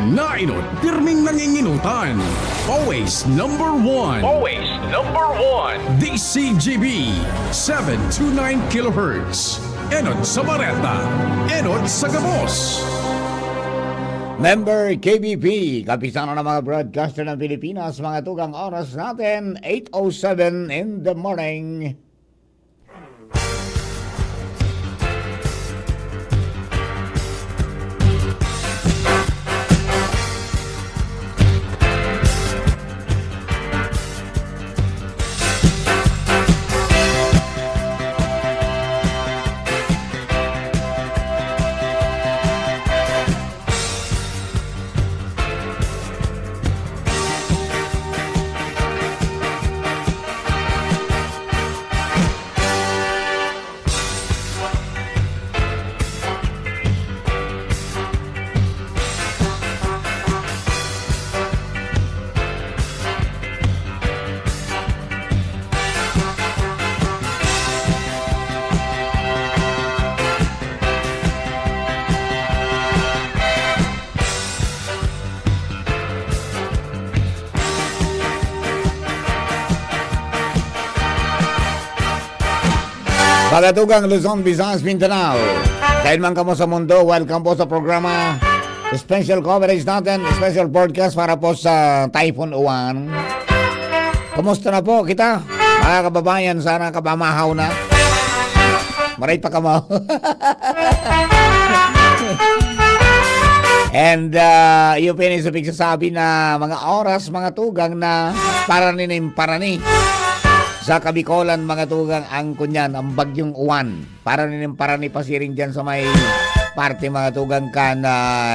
Nainot, pirming nanginginutan. Always number one. Always number one. DCGB 729 kHz. Enot sa Bareta. Enot sa Gabos. Member KBP, kapisano ng mga broadcaster ng Pilipinas, mga tugang oras natin, 8:07 in the morning. Pagatugang Luzon, Visayas, Mindanao. Dahil man kamo sa mundo, welcome po sa programa. Special coverage natin, special broadcast para po sa Typhoon Uwan. Kumusta na po kita? Mga kababayan, sana kabamahaw na. Maray pa kamo. And yung pinisipig pigsasabi na mga oras, mga tugang na paraninim parani. Sa Kabikolan, mga tugang, ang kunyan, ang bagyong uwan. Para ni pasiring dyan sa may parte, mga tugang,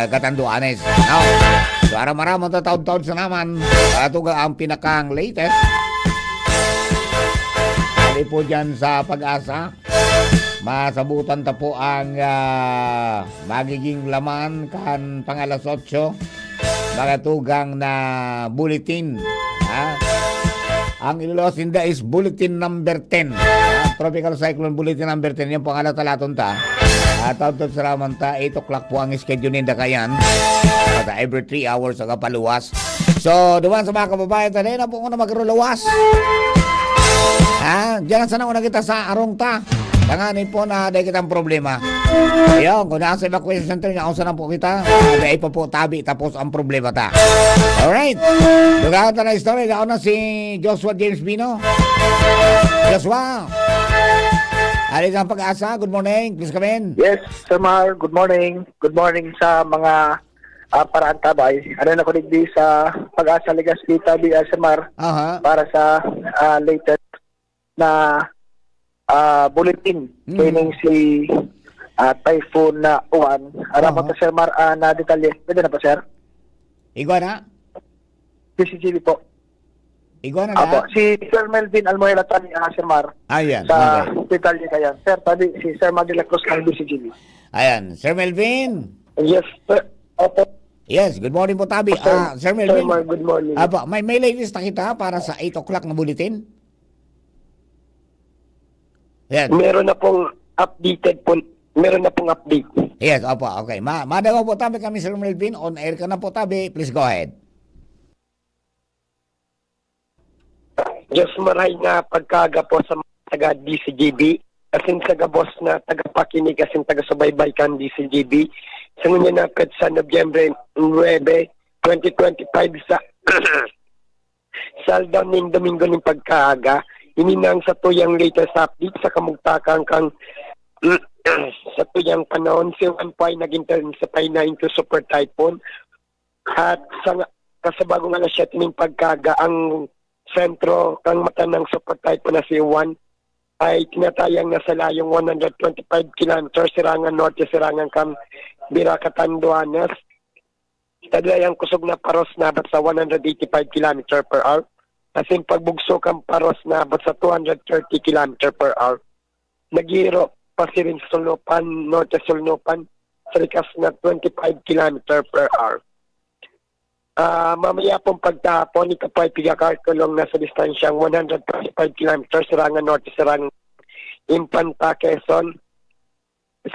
Katanduanes. No? So, maraming tataod-taod sa naman. Mga tugang, ang pinakang latest. Dali po dyan sa Pag-asa. Masabutan ta po ang magiging laman kan pangalas 8. Mga tugang na bulletin. Ang ilolosinda is bulletin number 10. Tropical Cyclone Bulletin number 10. Yan po ang alatalaton ta. Taon-taon sa raman ta. 8 o'clock po ang schedule ninda kayan. At every 3 hours ang kapaluwas. So, duman sa mga kababayan ta. Na po ko na magkaroon-luwas. Diyan sana una kita sa arong ta. Tanganin po na dahil kitang problema. Ayun, kung nasa evacuation center niya, kung saan po kita, dahil pa po tabi, tapos ang problema ta. Alright. Dugaan ta na story. Ako na si Joshua James Bino. Joshua. Alis ang Pag-asa. Good morning. Please come in. Yes, Sir Mar. Good morning. Good morning sa mga paraan tabay. Ano na ko digdi sa Pag-asa Legazpi Tabi, Sir Mar. Para sa latest na bulletin kaining si Typhoon na Uwan. Aram mo ta, Sir Mar, na detalye. Pwede na pa, Sir? Iguana? PCGB po. Iguana Apo, na? si Sir Melvin Almoyela tani, Sir Mar. Ayan. Sa Okay. detalye kayan. Sir, tabi si Sir Mar de la Cruz ng PCGB. Ayan. Sir Melvin. Yes, Sir. Apo. Yes, good morning po, Tabi. Sir Sir Melvin. Mar, good morning. Aba, may latest na kita para sa 8 o'clock na bulletin? Yan. Meron na pong updated po. Meron na pong update. Yes, opo, okay. Madagaw po, Tabi, kami, Sir Melvin. On air ka na po, Tabi. Please go ahead. Diyos maray nga pagkaga po sa mga taga-DCGB, asin sa gabos na taga-pakinig, asin taga-subaybay kan DCGB. Sa ngunya na sa Nobyembre 9, 2025 sa Saldaw ning Domingo ng pagkaaga, ininang sa tuyang latest update sa kamugtakang kang sa tuyang panahon, si Wanpay nag-intern sa Pay na into Super Typhoon. At sa kasabagong alas 7 ng pagkaga, ang sentro kang mata ng Super Typhoon na si Juan ay tinatayang nasa layong 125 km sirangan norte, sirangan kang Biracatanduanes. Taglayang kusog na paros na abot sa 185 km per hour. Asin pagbugso kang paros na abot sa 230 km per hour. Nagiro pa si rin Sulupan, norte Sulupan, sa likas na 25 km per hour. Mamaya pong pagtapon, ikapay pigakarkulong na sa distansyang 125 km sirangan norte, sirangan Infanta, Quezon.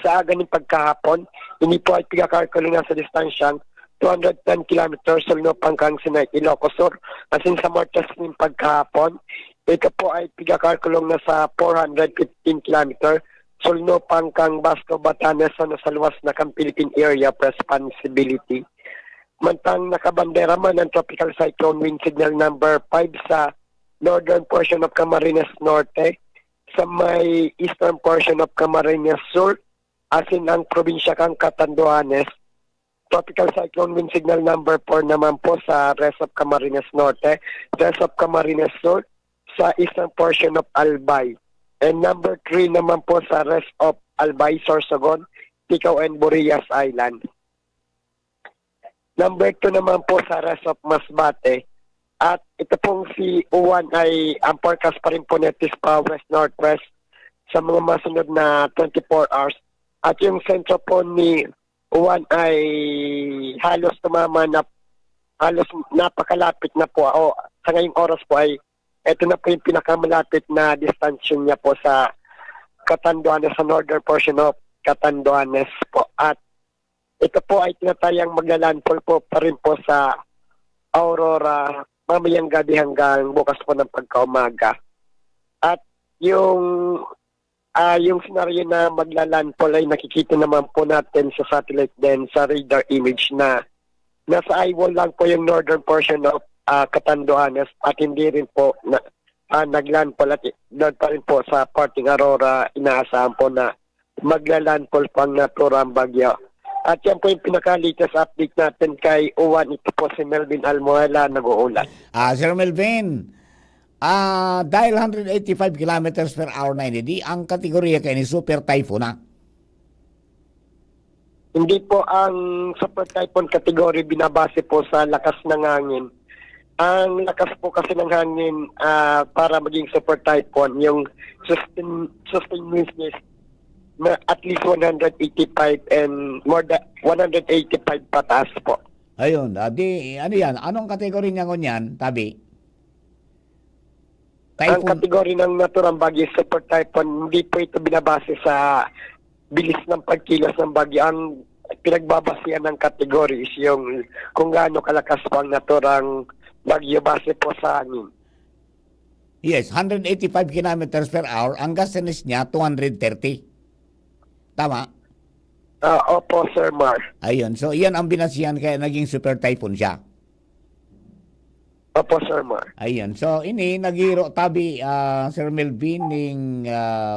Sa aga ng pagkahapon, hindi po ay pigakarkulong na sa distansyang 210 kilometers sulno pangkang Sinay, Ilocos Sur. Asin sa Martes ng pagkahapon, ito po ay pigakalkulong na sa 415 kilometer sulno pangkang Basco, Batanes sa luwas na kang Philippine Area of Responsibility. Mantang nakabandera man ang tropical cyclone wind signal number 5 sa northern portion of Camarines Norte, sa may eastern portion of Camarines Sur, asin ang probinsya kang Catanduanes. Tropical cyclone wind signal number 4 naman po sa rest of Camarines Norte, rest of Camarines Sur, sa eastern portion of Albay. And number 3 naman po sa rest of Albay, Sorsogon, Ticao and Burias Island. Number 2 naman po sa rest of Masbate. At ito pong si Uwan ay ang forecast pa rin po netis pa west-northwest sa mga masunod na 24 hours. At yung sentro po ni Uwan ay halos tumama na, halos napakalapit na po. O, sa ngayong oras po ay ito na po yung pinakamalapit na distansya niya po sa Catanduanes, sa northern portion of Catanduanes po. At ito po ay tinatayang maglalandfall po pa rin po sa Aurora mamayang gabi hanggang bukas po ng pagkaumaga. At yung scenario na maglalandfall ay nakikita naman po natin sa satellite din sa radar image na nasa eyewall lang po yung northern portion of Catanduanes at hindi rin po naglandfall at doon pa rin po sa parting Aurora inaasahan po na maglalandfall pang naturang bagyo. At yan po yung pinaka-latest update natin kay Uwan. Ito po si Melvin Almoela, nag-uulat. Sir Melvin, dahil 185 kilometers per hour na hindi, ang kategorya kayo ni Super Typhoon na? Hindi po ang Super Typhoon category binabase po sa lakas ng hangin. Ang lakas po kasi ng hangin para maging Super Typhoon, yung sustained winds at least 185 and more than 185 pataas po. Ayun, ano yan? Anong kategory niya ngunyan, Tabi? Typhoon? Ang kategory ng naturang bagyo, Super Typhoon, hindi po ito binabase sa bilis ng pagkilos ng bagyo. Ang pinagbabasihan ng kategory is yung kung gaano kalakas po ang naturang bagyo base po sa hangin. Yes, 185 kilometers per hour. Ang gasanis niya, 230. Tama? Opo, Sir Mar. Ayun. So, iyan ang binasihan kaya naging Super Typhoon siya. Opo, Sir Mar. Ayun. So, ini nagiro Tabi, Sir Melvin, ng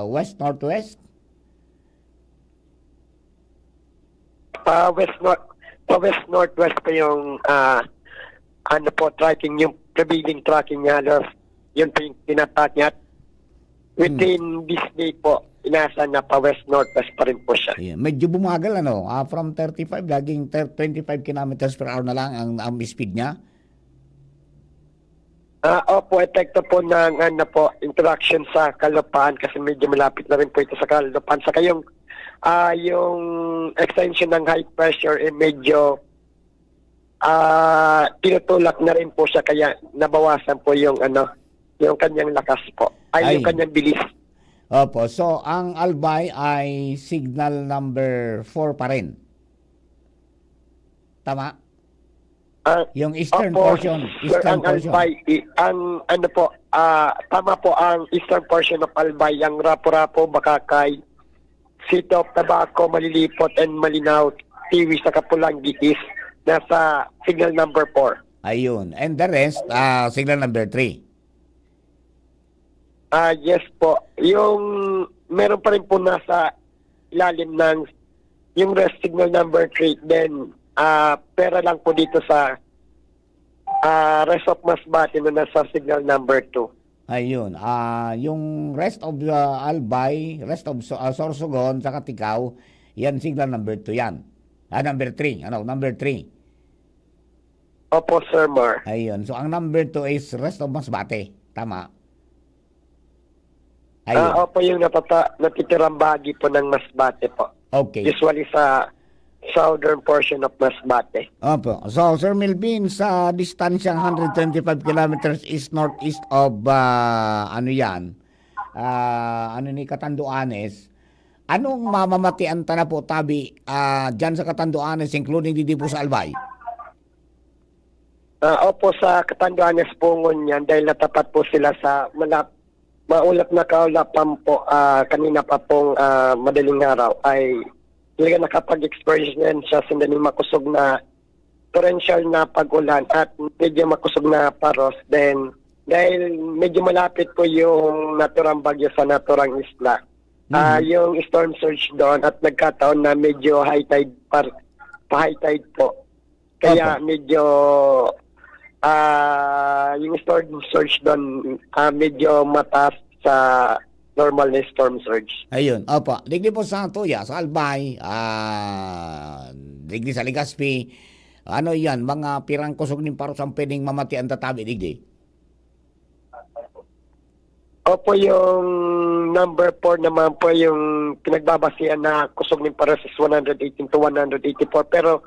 west-northwest? Pa-west-northwest pa yung tracking, yung prevailing tracking niya. Yun po yung tinatak niya. Within this day po, inasa na pa west-northwest pa rin po siya. Yeah, medyo bumagal from 35 laging 25 kilometers per hour na lang ang speed niya. Opo, epekto po ng interaction sa kalupaan kasi medyo malapit na rin po ito sa kalupaan. Saka yung extension ng high pressure medyo tinutulak na rin po siya kaya nabawasan po yung kanyang lakas po. Yung kanyang bilis. Opo, so ang Albay ay signal number 4 pa rin. Tama? Yung eastern portion. Eastern portion. Albay, tama po ang eastern portion of Albay, ang Rapo-Rapo, Bakakay, City of Tabaco, Malilipot, and Malinaw, Tiwi sa Kapulanggi is nasa signal number 4. Ayun. And the rest, signal number 3. Yes po. Yung meron pa rin po nasa ilalim ng yung rest signal number 3. Then, pera lang po dito sa rest of Masbate na nasa signal number 2. Ayun. Yung rest of Albay, rest of Sorsogon, sa Ticao, yan signal number 2 yan. Number 3. Number 3. Opo, Sir Mar. Ayun. So, ang number 2 is rest of Masbate. Tama. Opo, yung natitirang bahagi po ng Masbate po. Okay. Usually sa southern portion of Masbate. Opo. So, Sir Melvin, sa distansyang 125 kilometers east-northeast of, Catanduanes, anong mamamatian ta na po, Tabi, dyan sa Catanduanes, including didi po sa Albay? Opo, sa Catanduanes po ngunyan dahil natapat po sila sa maulap na kaulapan po kanina pa pong madaling araw ay talaga nakapag-experience siya sa daling makusog na torrential na pag-ulan at medyo makusog na paros. Then dahil medyo malapit po yung naturang bagyo sa naturang isla, yung storm surge doon at nagkataon na medyo high tide pa-high tide po. Kaya medyo yung storm surge doon medyo mataas sa normal na storm surge. Ayun, opo. Digdi po sa Tuya, sa Albay, digdi sa Legazpi, ano yan, mga pirang kusog ng paros ang pwedeng mamatian tatabi, digdi? Opo, yung number 4 naman po yung pinagbabasihan na kusog ng paros is 118 to 184. Pero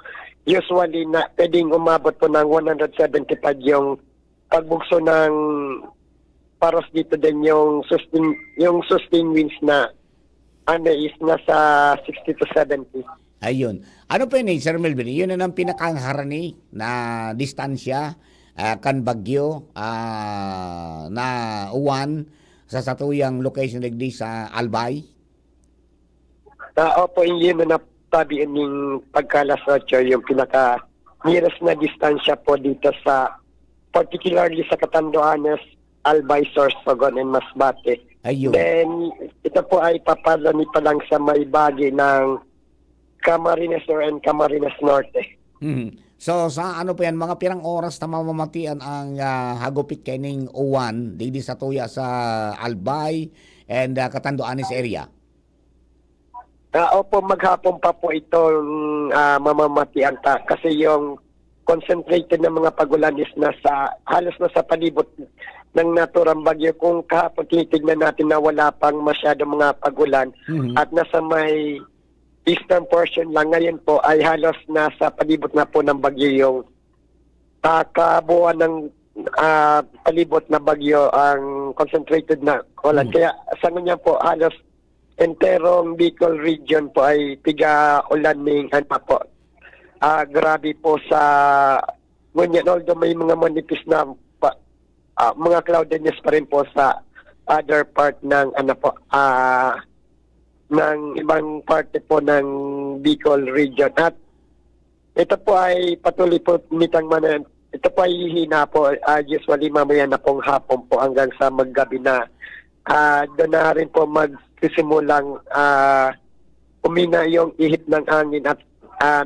usually na pwedeng umabot po ng 175 yung pagbugso ng paros dito din yung sustain winds na is nasa 60 to 70. Ayun. Ano pa yun, Sir Melvin? Yun na ang pinakaharani na distansya kan bagyo na uwan sa satuyang location digdi sa Albay? Opo, yun na tabiin yung pagkalas yung pinaka nearest na distansya po dito sa particularly sa Catanduanes, Albay, Sorsogon, and Masbate. Ayun. Then, ito po ay papalani pa lang sa may bagi ng Camarines Sur and Camarines Norte. So, sa ano po yan, mga pirang oras na mamamatian ang hagupit kaning uwan, digdi sa tuya sa Albay and Catanduanes area? Opo, maghapon pa po itong mamamatian kasi yung concentrated na mga pagulan is halos nasa palibot ng naturang bagyo. Kung kahapon tinitignan natin na wala pang masyadong mga pagulan at nasa may eastern portion lang, ngayon po ay halos nasa palibot na po ng bagyo yung kabuuan ng palibot na bagyo ang concentrated na ulan. Kaya sa ganyan po halos enterong Bicol region po ay piga-ulan ng po. Grabe po sa ngunyan, although may mga manipis na mga cloudiness pa rin po sa other part ng ng ibang parte po ng Bicol region. At ito po ay patuloy po ito po ay hihina po usually mamaya na pong hapon po hanggang sa maggabi na doon na rin po magsisimulang umina yung ihip ng hangin at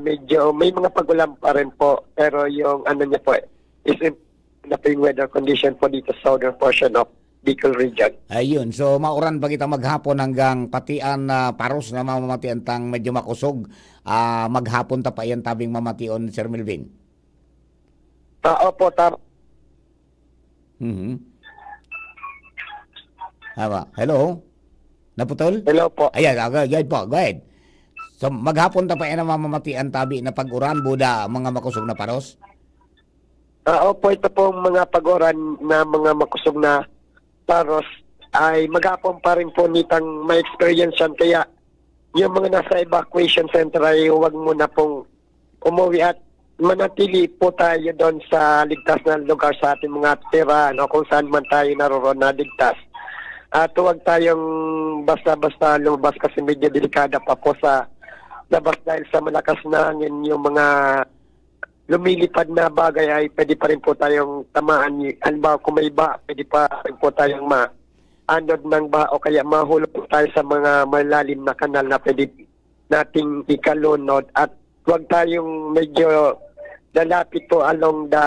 medyo may mga pagulan pa rin po, pero yung niya po is na yung weather condition po dito sa southern portion of Bicol region. Ayun, so mauran pa kita maghapon hanggang patian na paros na mamamatian tang medyo makusog. Maghapon ta pa yan tabing mamation, Sir Melvin? Opo, Hello? Naputol? Hello po. Ayan, go ahead. So maghapon ta pa yan na mamamatian tabi na pag-uran, buda mga makusog na paros? Opo, ito pong mga pagoran na mga makusog na paros ay maghapon pa rin po nitang may experience yan. Kaya yung mga nasa evacuation center ay huwag muna pong umuwi at manatili po tayo doon sa ligtas na lugar sa ating mga tirahan o kung saan man tayo naroon na ligtas. At huwag tayong basta-basta lumabas kasi medyo delikada pa po sa labas dahil sa malakas na hangin. Yung mga lumilipad na bagay ay pwede pa rin po tayong tamaan. Halimbawa kung may ba, pwede pa rin po tayong maanod ng ba o kaya mahulog po tayo sa mga malalim na kanal na pwede nating ikalunod. At huwag tayong medyo lalapit po along the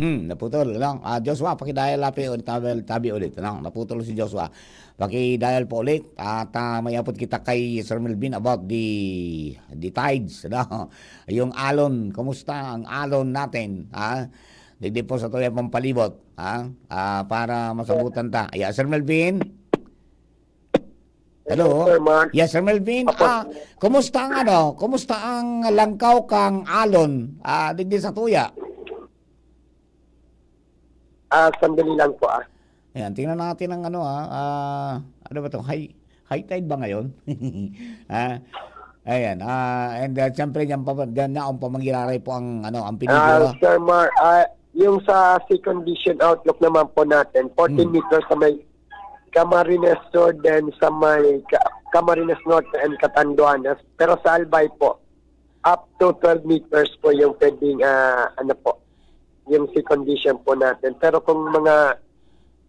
Naputol lang. Joshua, pakidayal lapi ulit, tabi ulit. Naputol si Joshua. Pakidayal po ulit at may apot kita kay Sir Melvin about the tides. Yung alon, kumusta ang alon natin? Digdi po sa tuloy pampalibot para masabutan ta. Sir Melvin? Hello? Yes, Sir Melvin. Kumusta ang langkaw kang alon digdi sa tuya? Sandali lang po Ayan, tingnan natin ang ano ba to? High tide ba ngayon? Ayan, and siyempre dyan na ang pamangiraray po ang pelikula. Sir Mar, yung sa sea condition outlook naman po natin, 14 meters sa may Camarines Sur, then sa may Camarines Norte and Catanduanes. Pero sa Albay po, up to 12 meters po yung pwedeng, yung sea condition po natin. Pero kung mga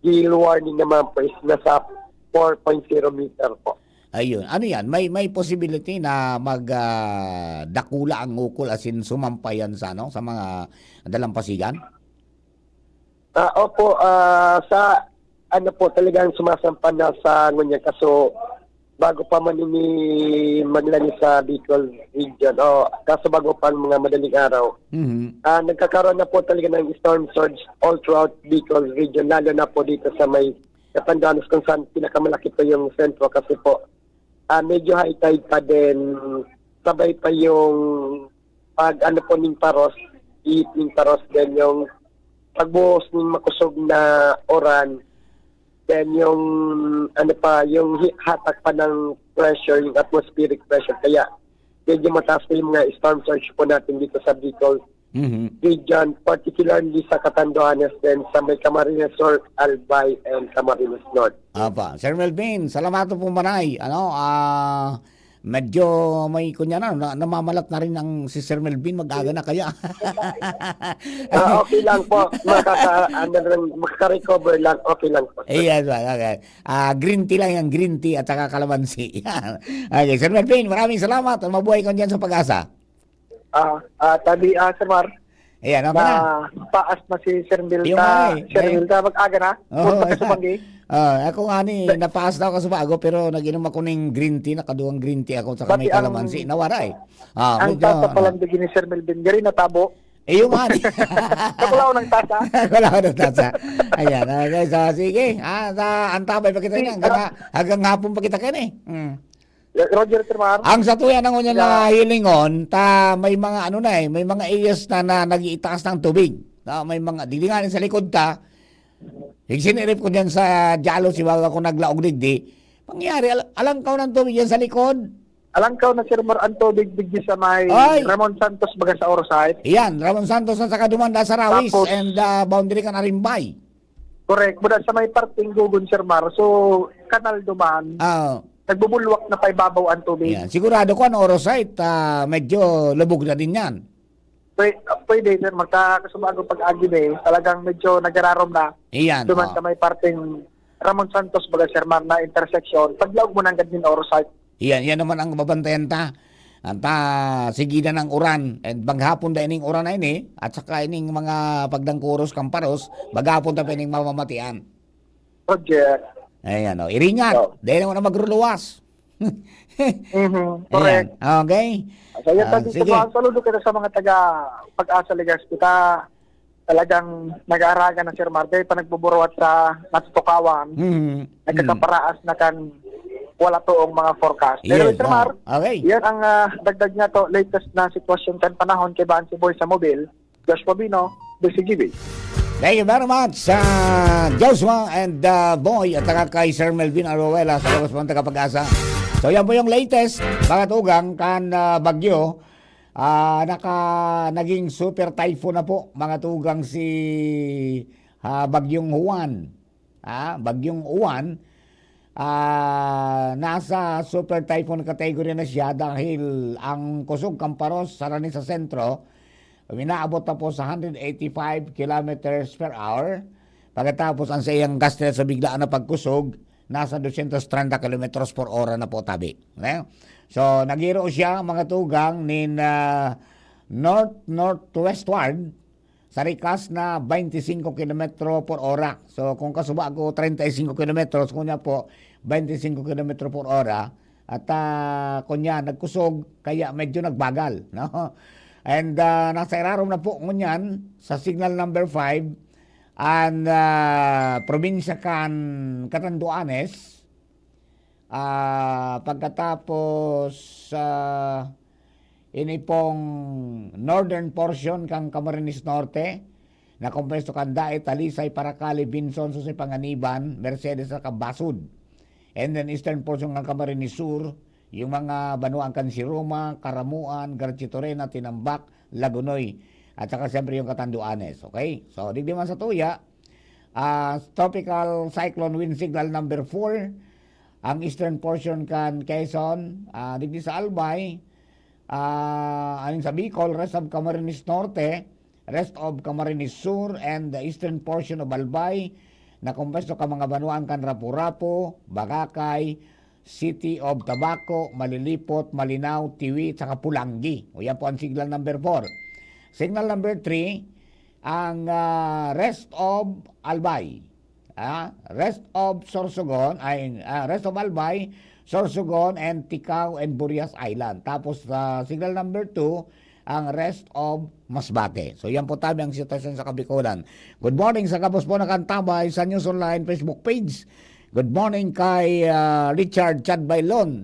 gale warning naman po is nasa 4.0 meter po. Ayun. Ano yan? May possibility na dakula ang ukol as in sumampayan sa mga dalampasigan? Opo, sa talagang sumasampan na sa ngunya. Kaso bago pa maglani sa Bicol region, kaso bago pa mga madaling araw, nagkakaroon na po talaga ng storm surge all throughout Bicol region, lalo na po dito sa may Catanduanes kung saan pinakamalaki po yung sentro kasi po medyo high tide pa din, sabay pa yung ning paros, then yung pagbuhos ng makusog na oran, then yung yung hatak pa ng pressure, yung atmospheric pressure, kaya medyo mataas na yung mga storm surge po natin dito sa Bicol region, particularly sa Catanduanes, then sa may Camarines Sur, Albay, and Camarines North. Apa, Sir Melvin, salamat po manay. Medyo may namamalat na rin ang si Sir Melvin, mag-aga na kaya. Okay lang po, makaka-recover lang, okay lang po. Yes, okay. Green tea lang yan, green tea at saka kalamansi. Okay, Sir Melvin, maraming salamat. Mabuhay ka dyan sa Pag-asa. Sir Mar, ayan, na paas na si Sir Milta. Sir Milta, mag-aga na. Punta ka sa Banggi. Ako nga napaas na ako sa bago pero nag-inom ako ng green tea, nakaduwang green tea ako sa may kalamansi. Nawara eh. Ang tasa palang bigyan ni Sir Melvin, gari na tabo. Yung nga. Nakulaw ng tasa. Nakulaw ng tasa. Ayan, okay, so sige. Antabay pa kita niya. Hanggang hapon pa kita kaya Roger Termar. Ang sa tuya ng unya na hilingon, may mga may mga areas na nag-iitaas ng tubig. May mga dilinganin sa likod ta. Sinirip ko diyan sa Jalo si baga ko naglaog digdi. Pangyari alangkaw ng tubig yan sa likod. Alangkaw na Sir Mar ang tubig digdi sa may Ramon Santos baga sa Orosite. Yan, Ramon Santos na saka dumanda sa Rawis and boundary kan Arimbay. Correct. Muna sa may parting Gugun Sir Mar. So kanal duman. Nagbubulwak na pa ibabaw ang tubig. Yan. Sigurado ko ang Orosite, medyo lubog na din yan. Pwede, sir. Magkakasubago pag-agi talagang medyo nagararom na. Iyan. Duman sa may parting Ramon Santos, baga Sir Mar, na intersection. Paglaog mo ng ganyan Orosite. Yan naman ang babantayan ta. Sige na ng uran. And baghapon da ining uran na ini, at saka ining mga pagdangkuros kamparos, baghapon da pa ining mamamatian. Project. Ayan, iringat. Dahil naman na magruluwas. Correct. Ayan. Okay. So, yan dito po, ang saludo kita sa mga taga Pag-asa Ligas. Kita talagang nag-aaraga na Sir Mar. Dahil pa nagbuburuat sa Natsukawan. Nagkakaparaas na kan wala to ang mga forecast. Pero Sir Mar, yan ang dagdag niya to, latest na sitwasyon kan panahon kay Baan si Boy sa Mobile. Joshua Bino, BCGB. Thank you very much sa Joshua and Boy at saka kay Sir Melvin Aruela sa Lagos Pang Pag-asa. So yan po yung latest mga tugang kan bagyo. Naging super typhoon na po mga tugang si Bagyong Juan. Bagyong Juan nasa super typhoon category na siya dahil ang kusog Camparos sarani sa sentro minaabot na po sa 185 kilometers per hour. Pagkatapos ang sayang gastel sa biglaan na pagkusog, nasa 230 kilometers per hora na po tabi. Okay? So, nagiro siya mga tugang nin north-northwestward sa rikas na 25 kilometro per hora. So, kung kasuba ako 35 kilometros, kunya po 25 kilometro per hora at kunya nagkusog kaya medyo nagbagal. No? And nasa irarom na po ngunyan sa signal number 5 ang probinsya kan Catanduanes. Pagkatapos ini pong northern portion kang Camarines Norte na kompresto kan Daet, Talisay, Paracali, Binson, Panganiban, Mercedes at Basud. And then eastern portion kang Camarines Sur, yung mga Banuang Kansiroma, Karamuan, Garchitorena, Tinambak, Lagunoy, at saka siyempre yung Catanduanes. Okay? So, digdi man sa tuya, tropical cyclone wind signal number 4, ang eastern portion kan Quezon, digdi sa Albay, aning sa Bicol, rest of Camarines Norte, rest of Camarines Sur, and the eastern portion of Albay, na kumpesto ka mga Banuang kan Rapu-Rapu, Bagakay, City of Tabaco, Malilipot, Malinaw, Tiwi, at saka Pulangi. O yan po ang signal number 4. Signal number 3, ang rest of Albay. Rest of Sorsogon, rest of Albay, Sorsogon, and Ticao and Burias Island. Tapos signal number 2, ang rest of Masbate. So yan po tabi ang sitwasyon sa Kabikulan. Good morning sa kapos po nakantabay sa News Online Facebook page. Good morning kay Richard Chad Balyon,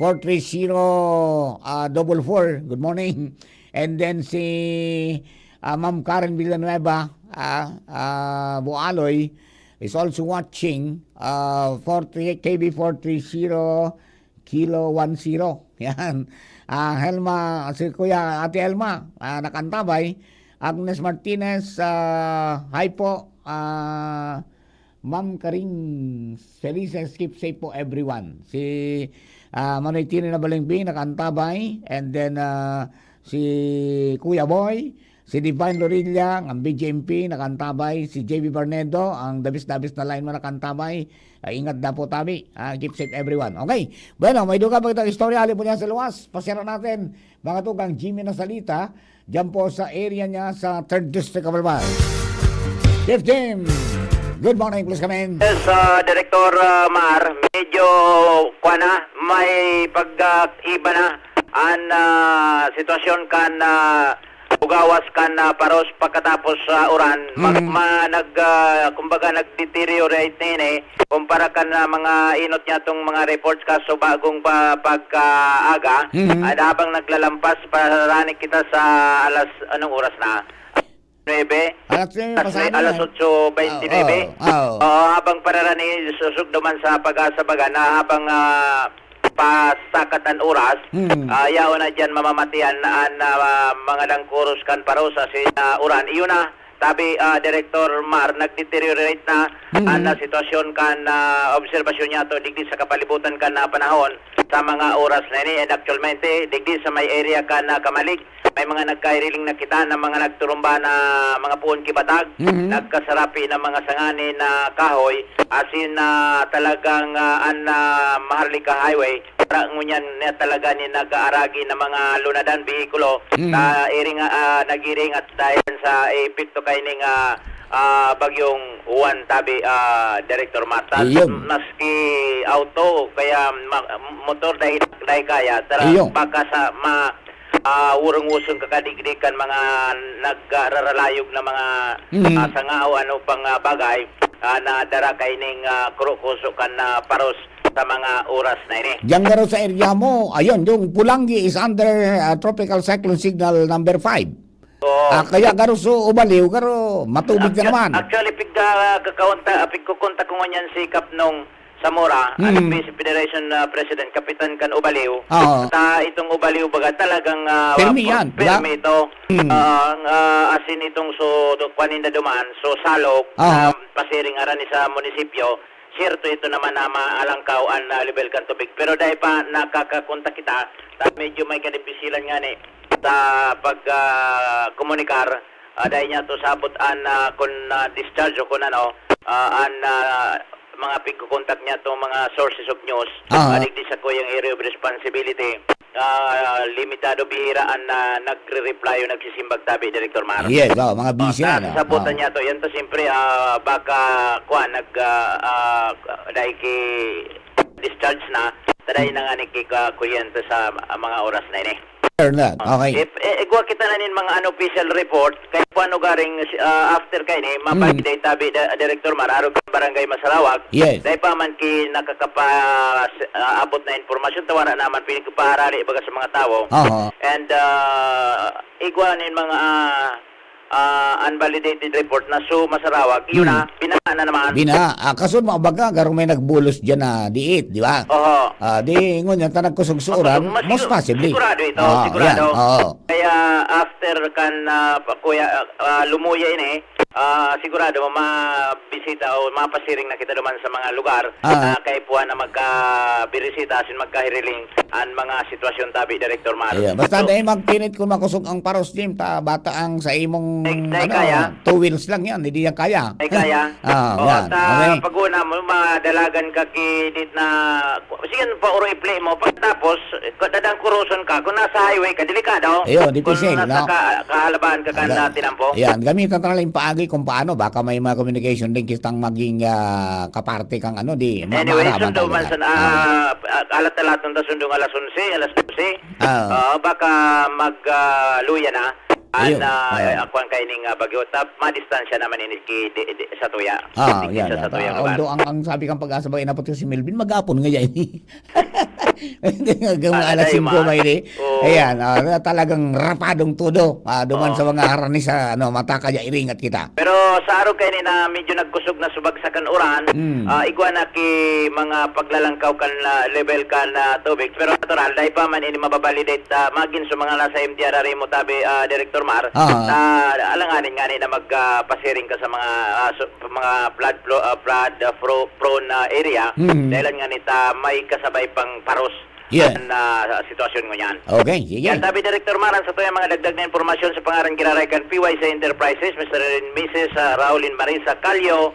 430-444. Good morning. And then si Ma'am Karen Villanueva, Bualoy, is also watching KB 430 Kilo 10. Yan. Helma, si Kuya Ate Helma, nakantabay. Agnes Martinez, hi po. Ma'am Karing Felices, keep safe po everyone. Si Manoy Tini na Balingbing, nakantabay. And then si Kuya Boy, si Divine Lorilla, ang BJMP, nakantabay. Si JB Barnedo, ang dabis-dabis na line mo nakantabay. Ingat na po tabi. Keep safe everyone. Okay. Bueno, may duga pagkita istorya. Alin po niya sa luwas. Pasira natin mga tugang Jimmy na salita. Diyan po sa area niya sa 3rd District of Albay. Chief Jim, good morning, please come in. Yes, Director Mar, medyo may pag-iba na ang sitwasyon kan ugawas kan paros pagkatapos uran kumbaga nag-deteriorate ni kumpara kan mga inot niya tong mga reports kaso bagong pagkaaga at habang naglalampas pararanig kita sa anong oras na 9 alas 8:29. Habang pararani susugduman sa Pag-asa Baga na habang pasakatan oras, ayaw na dyan mamamatian na mga langkuros kan parosa si uran. Iyon na, sabi Director Mar, nag-deteriorate na ang sitwasyon kan obserbasyon niya to digdi sa kapalibutan kan na panahon sa mga oras na ini. And actualmente, digdi sa may area kan na Kamalig, may mga nagkairiling na kita na mga nagturumba na mga puon kibatag, nagkasarapi na mga sangani na kahoy, asin na talagang Maharlika Highway, para ngunyan na talaga ni nag-aaragi na mga lunadan, bihikulo, nagiring at dahil sa epekto kay ning bagyong Juan tabi Director Mata. Maski auto, kaya motor dahil kaya, baka sa urong-usong kakadigdikan mga nagraralayog na mga sangao pang bagay na dara kay ning kurukusukan na paros sa mga oras na ini. Diyan nga sa area mo, ayun, yung Pulangi is under tropical cyclone signal number 5. Kaya garo so ubaliw, garo matubig ka naman. Actually, pigkukonta ko nganyan si Kapnong Zamora, ang Vice Federation President, Kapitan kan Ubaliw. Itong Ubaliw baga talagang permi ito. Asin itong paninda dumaan, salok, pasiring aran sa munisipyo. Sirto ito naman na maalangkaw ang level kan tubig. Pero dahil pa nakakakontak kita, medyo may kadipisilan nga ni sa pag-komunikar, dahil niya ito sabot kung discharge o kung mga pagkukontak niya itong mga sources of news, adigdi sa ko yung area of responsibility. Limitado bihiraan na nagre-reply o nagsisimbag tabi, Director Mar. Yes, mga busy yan. Sabutan niya to. Yan to siyempre, baka dahil discharge na, taday na nga kuryente sa mga oras na ini. Okay. Igwa kita na nin mga unofficial report kay paano garing after kay ni mapagday tabi Director Mararo Barangay Masalawag. Yes. Dahil pa man ki abot na informasyon tawara naman pinagpaharali baga sa mga tao. And igwa nin mga unvalidated report na Masarawak. Yun na, binaan na naman. Kaso mabaga, garong may nagbulos dyan na diit, di ba? Oo. Di ngunyan, tanag kusugsuran, most possibly. Sigurado ito, sigurado. Kaya after kan lumuya ini, sigurado mabisita o mapasiring na kita naman sa mga lugar kay puwan na magka-birisita asin magkahiriling ang mga sitwasyon tabi Director Mar. Basta dahil magpinit kung makusog ang paros Jim, bata ang sa imong kaya. 2 wheels lang yan, hindi yan kaya. Ay kaya. Okay. Pag-una mo, madalagan ka kinit na, sige pa uro i-play mo, pagkatapos, dadang kuruson ka, kung nasa highway ka, delikado. Dipisil, kung nasa kahalabaan ka na tinampo. Yan, gamitan ka lang paagi kung paano, baka may mga communication din kitang maging kaparte kang Anyway, sundo man sa alat-alat ng tasundong alas 11, 12, baka magluya na. Akuan kay ning bagyo tap madistansya naman ini sa tuya. Sa tuya although ang sabi kang pag-asa ba inapot si Melvin magapon nga ini. Hindi nga alas 5 ba ini. Ayan, talagang rapadong todo. Duman sa mga haranis sa mata kaya iringat kita. Pero sa araw kay ni na medyo nagkusog na subagsakan uran, igwa na ki mga paglalangkaw kan level kan tubig. Pero natural dahil pa man ini mababalidate magin sa mga nasa MTR mo tabi Director Mar, alanganin nga na magpasiring ka sa mga flood prone area dahil nga nita may kasabay pang paros na sitwasyon mo yan. Okay, sige. Yan sabi Director Mar, sa tuya mga dagdag na informasyon sa pangarang ginaraykan PYC Enterprises, Mr. and Mrs. Raulin Marisa Calio,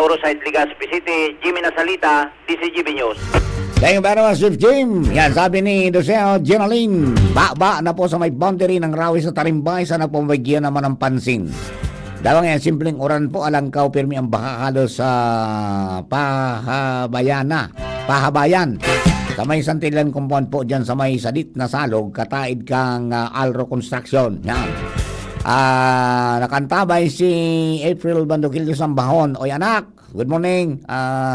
Urosite Legazpi City, Jimmy Nasalita, DCGB News. Thank you very much, Chief Jim. Yan, sabi ni Doseo Jenaline, ba na po sa may boundary ng Rawi sa Tarimbay, sana po mabigyan naman ng pansin. Dalawang yan, simpleng uran po, alangkaw, pirmi ang baka halos sa Pahabayan. Sa may Santillan compound po dyan sa may Sadit na Salog, kataid kang Alro Construction. Yan. Nakantabay si April Bandokilyo Sambahon. Oy anak, good morning.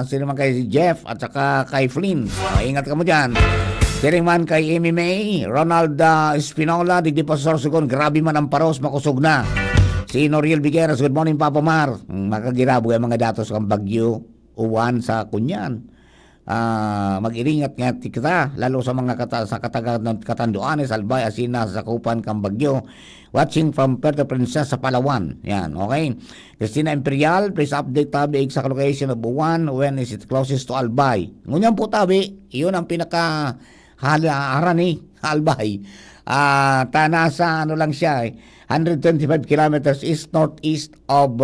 Sino man kay Jeff at saka kay Flynn. Ingat ka mo dyan. Siring man kay Amy May, Ronald Espinola, Digdi Pastor Sugon, grabe man ang paros, makusog na. Si Noriel Vigueras, good morning Papa Mar. Makagirabo yung mga datos kang Bagyo, uwan sa Kunyan. Mag-iringat nga kita lalo sa mga Katanduanes, Albay, Asina, Sakupan, Kambagyo. Watching from Puerto Princesa sa Palawan. Yan, okay. Christina Imperial, please update tabi sa location of Buwan when is it closest to Albay. Ngunyan po tabi, iyon ang pinaka harani Albay. Nasa lang siya 125 kilometers east northeast of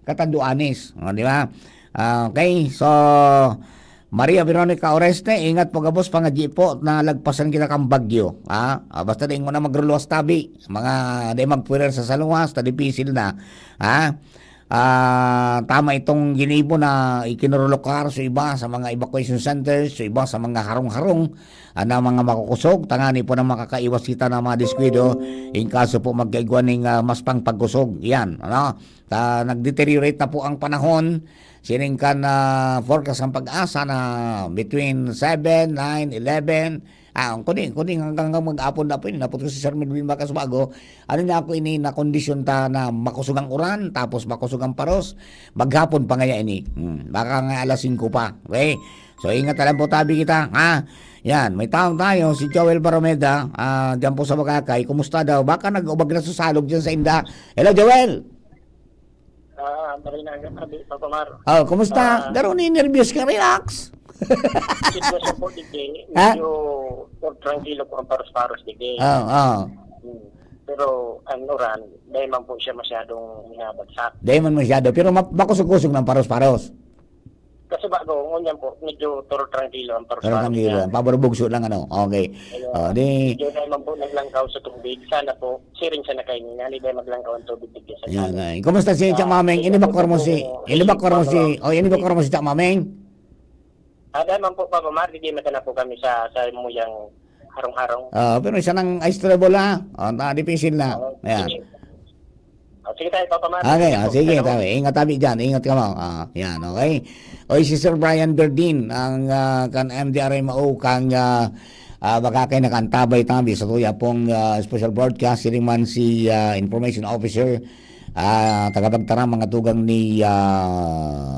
Catanduanes, di ba? Okay, so Maria Veronica Oreste, ingat po gabos pangadji po na lagpasan kita kang Bagyo. Basta din mo na magruluwas tabi, mga di magpuwer sa saluwas, tadi pisil na. Tama itong ginibo na ikinurulokar sa iba sa mga evacuation centers, sa iba sa mga harong-harong na mga makukusog. Tangani po na makakaiwas kita na mga diskwido in kaso po magkaigwaning mas pang pagkusog. Yan, nag-deteriorate na po ang panahon. Siningkan na forecast ang pag-asa na between 7, 9, 11. Kuning hanggang mag-apon na po yun. Napot ko si Sir Melvin Macasbago. Ano na ako ini na kondisyon ta na makusog ang uran, tapos makusog ang paros. Maghapon pa ngaya ini. Baka nga alas 5 pa. Okay? So ingat lang po tabi kita. Yan, may taong tayo, si Joel Baromeda, diyan po sa Makakay. Kumusta daw? Baka nag-ubag na sa salog dyan sa Inda. Hello, Joel! Kumusta? Garo ni nervyos ka, relax. Sitwasyon po dito, medyo tranquilo po ang paros-paros dito. Pero ang uran, dahil man po siya masyadong minabagsak. Dahil man masyado, pero makusog-kusog ng paros-paros. Kasi bago, ngunyan po, medyo tranquilo ang paros-paros. Tranquilo, paborobugso lang Okay. Medyo dahil man po naglangkaw sa tubig, sana po, siring siya na kayo nila, dahil maglangkaw ang tubig dito sa yan. Kumusta si Chak Mameng? Inibakor mo si Chak Mameng? Dahil man po, Papa Mar, hindi mata na po kami sa muyang harong-harong. Pero isa ng ice trouble dipisil na. Ayan. Sige tayo, Papa Mar. Okay, sige tayo. Ingat tabi dyan. Ingat ka mo. Yan, okay. O si Sir Brian Berdin, ang kan MDRMO, kang baka kayo nakantabay tabi sa tuya pong special broadcast siling man si information officer tagapagtara mga tugang ni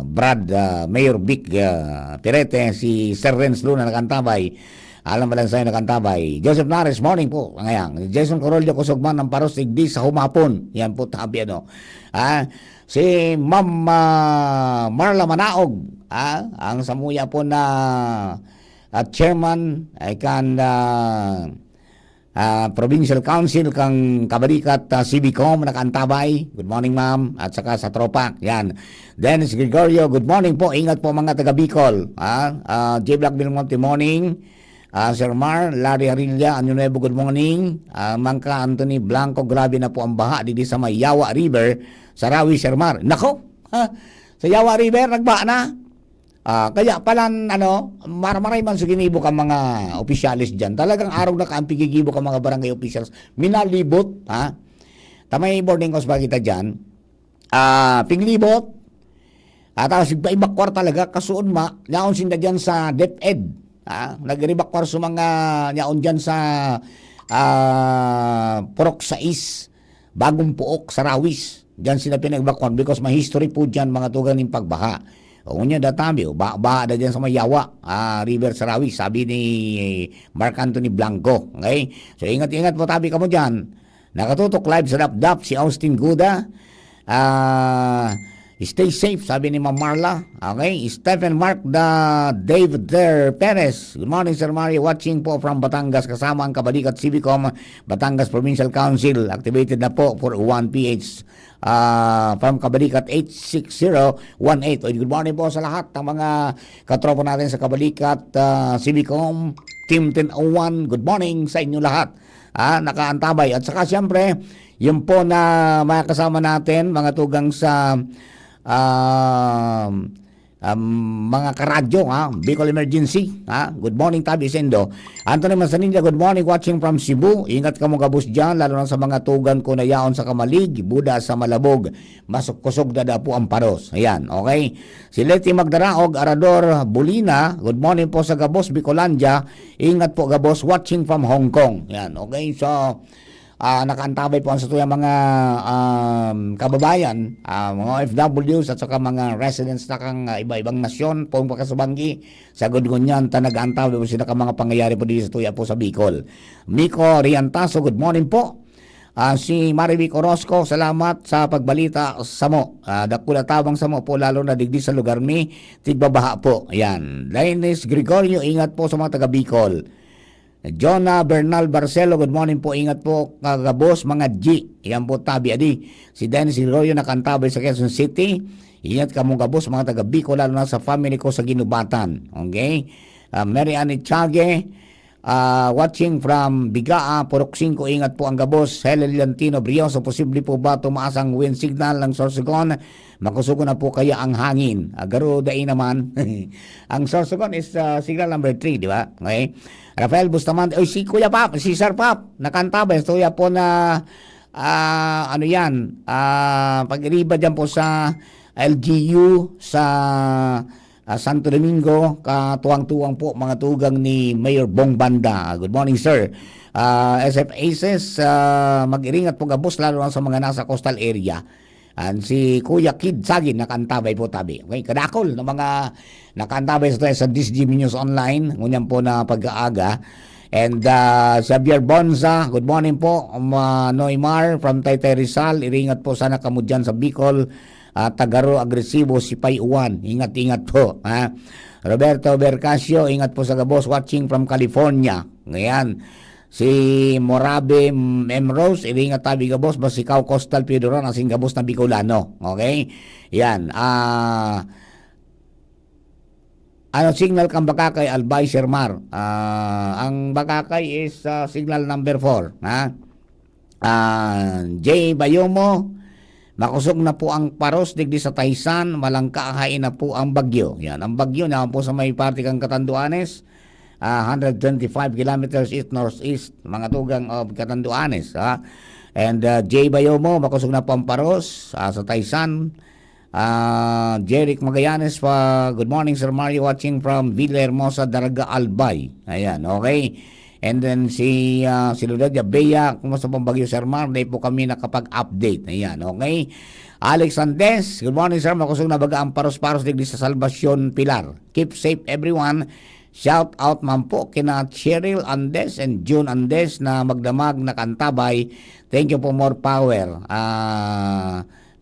Brad Mayor Vic Pirete, si Sir Renz Luna nakantabay. Alam mo lang sa'yo nakantabay. Joseph Nares, morning po. Ngayon, Jason Corolio Kusugman ng Paros Igdi sa humapon. Yan po tabi ano. Si Ma'am Marla Manaog, ang samuya po na chairman ay kan Provincial Council kang Kabalikat CBCOM nakantabay. Good morning ma'am. At saka sa tropa. Yan. Dennis Gregorio, good morning po. Ingat po mga taga Bicol. J. Black Bilmonte, morning. Sir Mar, Larry Arilla, Anyo Nuevo, good morning. Mangka Anthony Blanco, grabe na po ang baha dito sa may Yawa River, Sarawi, Sir Mar. Nako, sa Yawa River, nagbaha na. Kaya pala, maramay man sa ginibok ang mga opisyalis dyan. Talagang araw na kaampi gigibok ang mga barangay officials. Minalibot, tamay boarding house ba kita dyan? Pinglibot. Tapos iba-ibakwar talaga, kasuon naon sinda dyan sa DepEd. Nagribakwar sa mga yaon dyan sa Purok Sais, Bagong Puok, Sarawis. Dyan sila pinagbakwar because may history po dyan mga tugang ng pagbaha. O niya databi, baha na dyan sa Mayawa, River Sarawis, sabi ni Mark Anthony Blanco. Okay? So ingat-ingat po tabi ka mo dyan. Nakatutok live sa Dap-Dap si Austin Guda. Stay safe, sabi ni Ma'am Marla. Okay, Stephen Mark Dave Der Perez. Good morning, Sir Mario. Watching po from Batangas kasama ang Kabalikat CBCOM, Batangas Provincial Council. Activated na po for 1PH from Kabalikat 86018. Good morning po sa lahat ng mga katropa natin sa Kabalikat CBCOM, Team 1001. Good morning sa inyo lahat. Nakaantabay. At saka siyempre, yun po na mga kasama natin, mga tugang sa mga karadyo, Bicol Emergency, good morning Tabi Sendo. Anthony Manzanilla, good morning, watching from Cebu. Ingat ka mo gabus dyan, lalo na sa mga tugan ko na yaon sa Kamalig, Buda sa Malabog, masuk-kusog dada po ang Paros. Ayan, okay. Si Leti Magdaraog, Arador Bulina, good morning po sa Gabos, Bicolandia. Ingat po Gabos, watching from Hong Kong. Ayan, okay, so nakaantabay po ang sa tuyang mga kababayan, mga OFWs at saka mga residents na kang iba-ibang nasyon po pakasubanggi sa Gudgunyan nag-aantabay po sila ka mga pangyayari po dito sa tuya po sa Bicol. Miko Riantaso, good morning po. Si Marivic Orozco, salamat sa pagbalita sa mo. Dakula tabang sa mo po lalo na digdi sa lugar ni tigbabaha po. Ayan. Linus Gregorio, ingat po sa mga taga Bicol. Jonah Bernal Barcelo, good morning po. Ingat po kagabos mga G. Yan po tabi adi. Si Dennis Royo nakantabay sa Quezon City. Ingat ka mong gabos mga taga Bicol lalo na sa family ko sa Ginubatan. Okay? Mary Ann Chage, watching from Bigaa, Purok 5. Ingat po ang gabos. Helen Lantino Brioso, posible po ba tumaas ang wind signal ng Sorsogon? Makusugo na po kaya ang hangin. Garo dai naman. Ang Sorsogon is signal number 3, di ba? Okay? Rafael Bustamante, si Kuya Pap, si Sir Pap, nakantabay. So yan po na, pag-iriba dyan po sa LGU, sa Santo Domingo, katuwang-tuwang po mga tugang ni Mayor Bong Banda. Good morning, sir. SF Aces, mag-iringat po gabos, lalo na sa mga nasa coastal area. And si Kuya Kid Sagin nakantabay po tabi. Okay, kadakol ng mga nakantabay sa DSG News Online, ngunyan po na pag-aaga. And Xavier Bonza, good morning po. Noymar from Taytay Rizal, iringat po sana kamo dyan sa Bicol. Tagaro agresibo si Payuan, ingat-ingat po. Roberto Bercasio, ingat po sa gabos, watching from California. Ngayon. Si Morabe M. Rose, iringat tabi gabos, Basikaw Coastal Pidoron, asing gabos na Bicolano. Okay? Yan. Signal kang Bakakay, Albay, Shermar. Ang Bakakay is signal number 4. J. Bayomo, makusog na po ang Paros, digdi sa Taysan, malangkaahain na po ang bagyo. Yan. Ang bagyo na po sa may party kang Catanduanes, 125 kilometers east-northeast, mga tugang of Catanduanes. And J. Bayomo, makusog na po ang Paros sa Taysan. Jeric Magallanes, good morning Sir Mario, watching from Villahermosa, Daraga, Albay. Ayan, okay. And then si Ludadia Bea, kumusta pong bagyo Sir Mar? Hindi po kami nakapag-update. Ayan, okay. Alex Andes, good morning sir. Makusog na baga ang paros-paros digdi sa Salvacion Pilar. Keep safe everyone. Shout out man po kina Cheryl Andes and June Andes na magdamag na kantabay. Thank you po, more power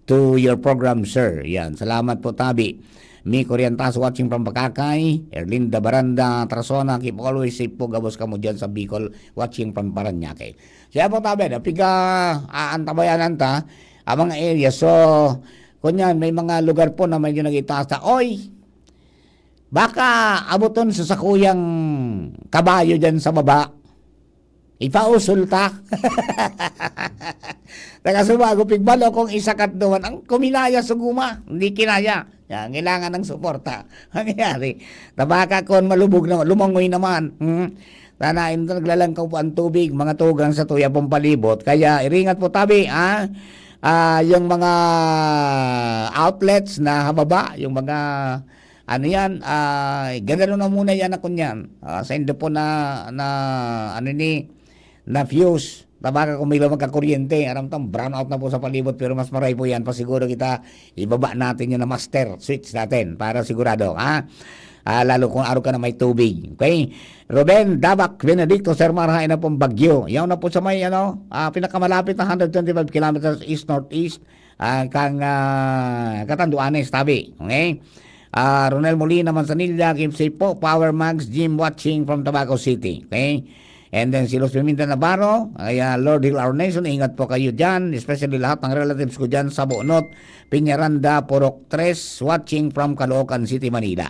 to your program sir. Yan, salamat po Tabi. Mi Corientas watching from Bakakay. Erlinda Baranda Trasona, keep always safe po gabos ka mo dyan sa Bicol watching from Paranaque. Siya po Tabi, napiga antabayanan ta ang mga area. So, kunyan, may mga lugar po na medyo nag-itaas na, oy, baka abuton sa sakuyang kabayo dyan sa baba. Ipausulta. Nakasubago, pigbalo kung isakat doon, ang kuminaya suguma, hindi kinaya. Yan, kailangan ng suporta. Ang nangyari, tabaka kon malubog na, lumangoy naman. Tanain na naglalangkaw po ang tubig, mga tugang sa tuya pong palibot. Kaya, iringat po Tabi, yung mga outlets na hababa, yung mga ano yan, gagano na muna yan ako niyan. Sa indo po na fuse. Tabaka kung may magkakuryente, aram tang brown out na po sa palibot, pero mas maray po yan. Pasiguro kita, ibaba natin yun na master switch natin para sigurado. Lalo kung araw ka na may tubig. Okay? Ruben Dabak Benedicto, Sir Marhain na pong bagyo. Yan na po sa may pinakamalapit na 125 kilometers east-northeast kang Catanduanes, Tabi. Okay? Ronel Molina Manzanilla, keep safe po. Power Mags, Jim watching from Tabaco City. Okay? And then si Los Piminta Navarro, Lord Hill Our Nation, ingat po kayo dyan, especially lahat ng relatives ko dyan sa Buonot, Piñaranda, Purok 3, watching from Caloocan City, Manila.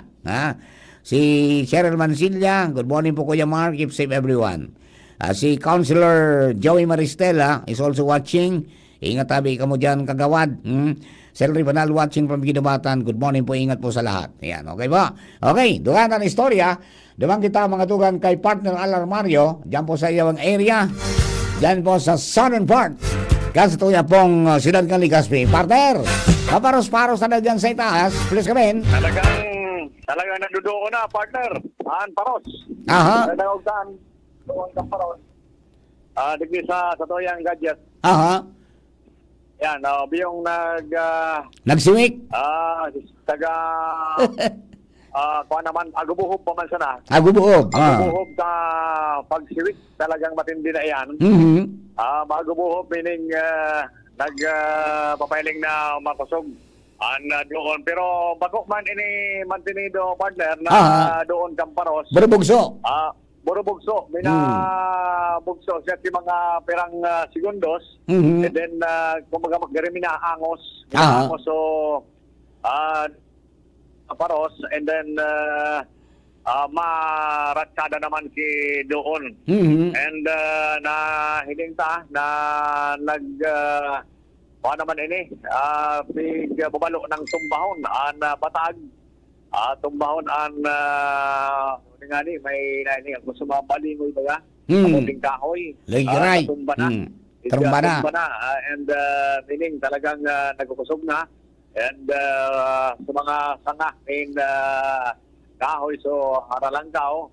Si Cheryl Mansilla, good morning po Kuya Mark, keep safe everyone. Si Councilor Joey Maristela is also watching, ingat Tabi ka mo dyan kagawad. Sir Ribanal watching from Ginubatan, good morning po, ingat po sa lahat. Ayan, okay ba? Okay, dugan na istorya. Dumang kita mga tugan kay partner Alar Mario, dyan po sa iyong area, dyan po sa southern part. Kasi tuya pong Ciudad Legazpi. Partner, kaparos-paros na dyan sa itaas, please come in. Talagang nandudo ko na, partner. Paros. Aha. Doon kang paros. Digdi sa tuyang gadget. Aha. Yan, biyong Nagsiwik? taga... kuha naman, agubuhob pa man sana. Agubuhob. Agubuhob ka pagsiwik, talagang matindi na yan. Magubuhob, meaning nagpapailing na makusog doon. Pero bago man ini mantinido, partner, na doon Kamparos. Burubugso. Burubugso. Minabugso siya si mga perang segundos. And then, kumbaga maggarimi na angos. Angos, so... Paros, and then maratsada naman si doon. And na hiningta na naman ini bumalo ng tumbahon an batag tumbahon an nga ni may nani ang gusto mapalingoy ba amuting kahoy tumba na and meaning talagang nagkukusog na. And sa mga sanga in kahoy, so haralanggaw,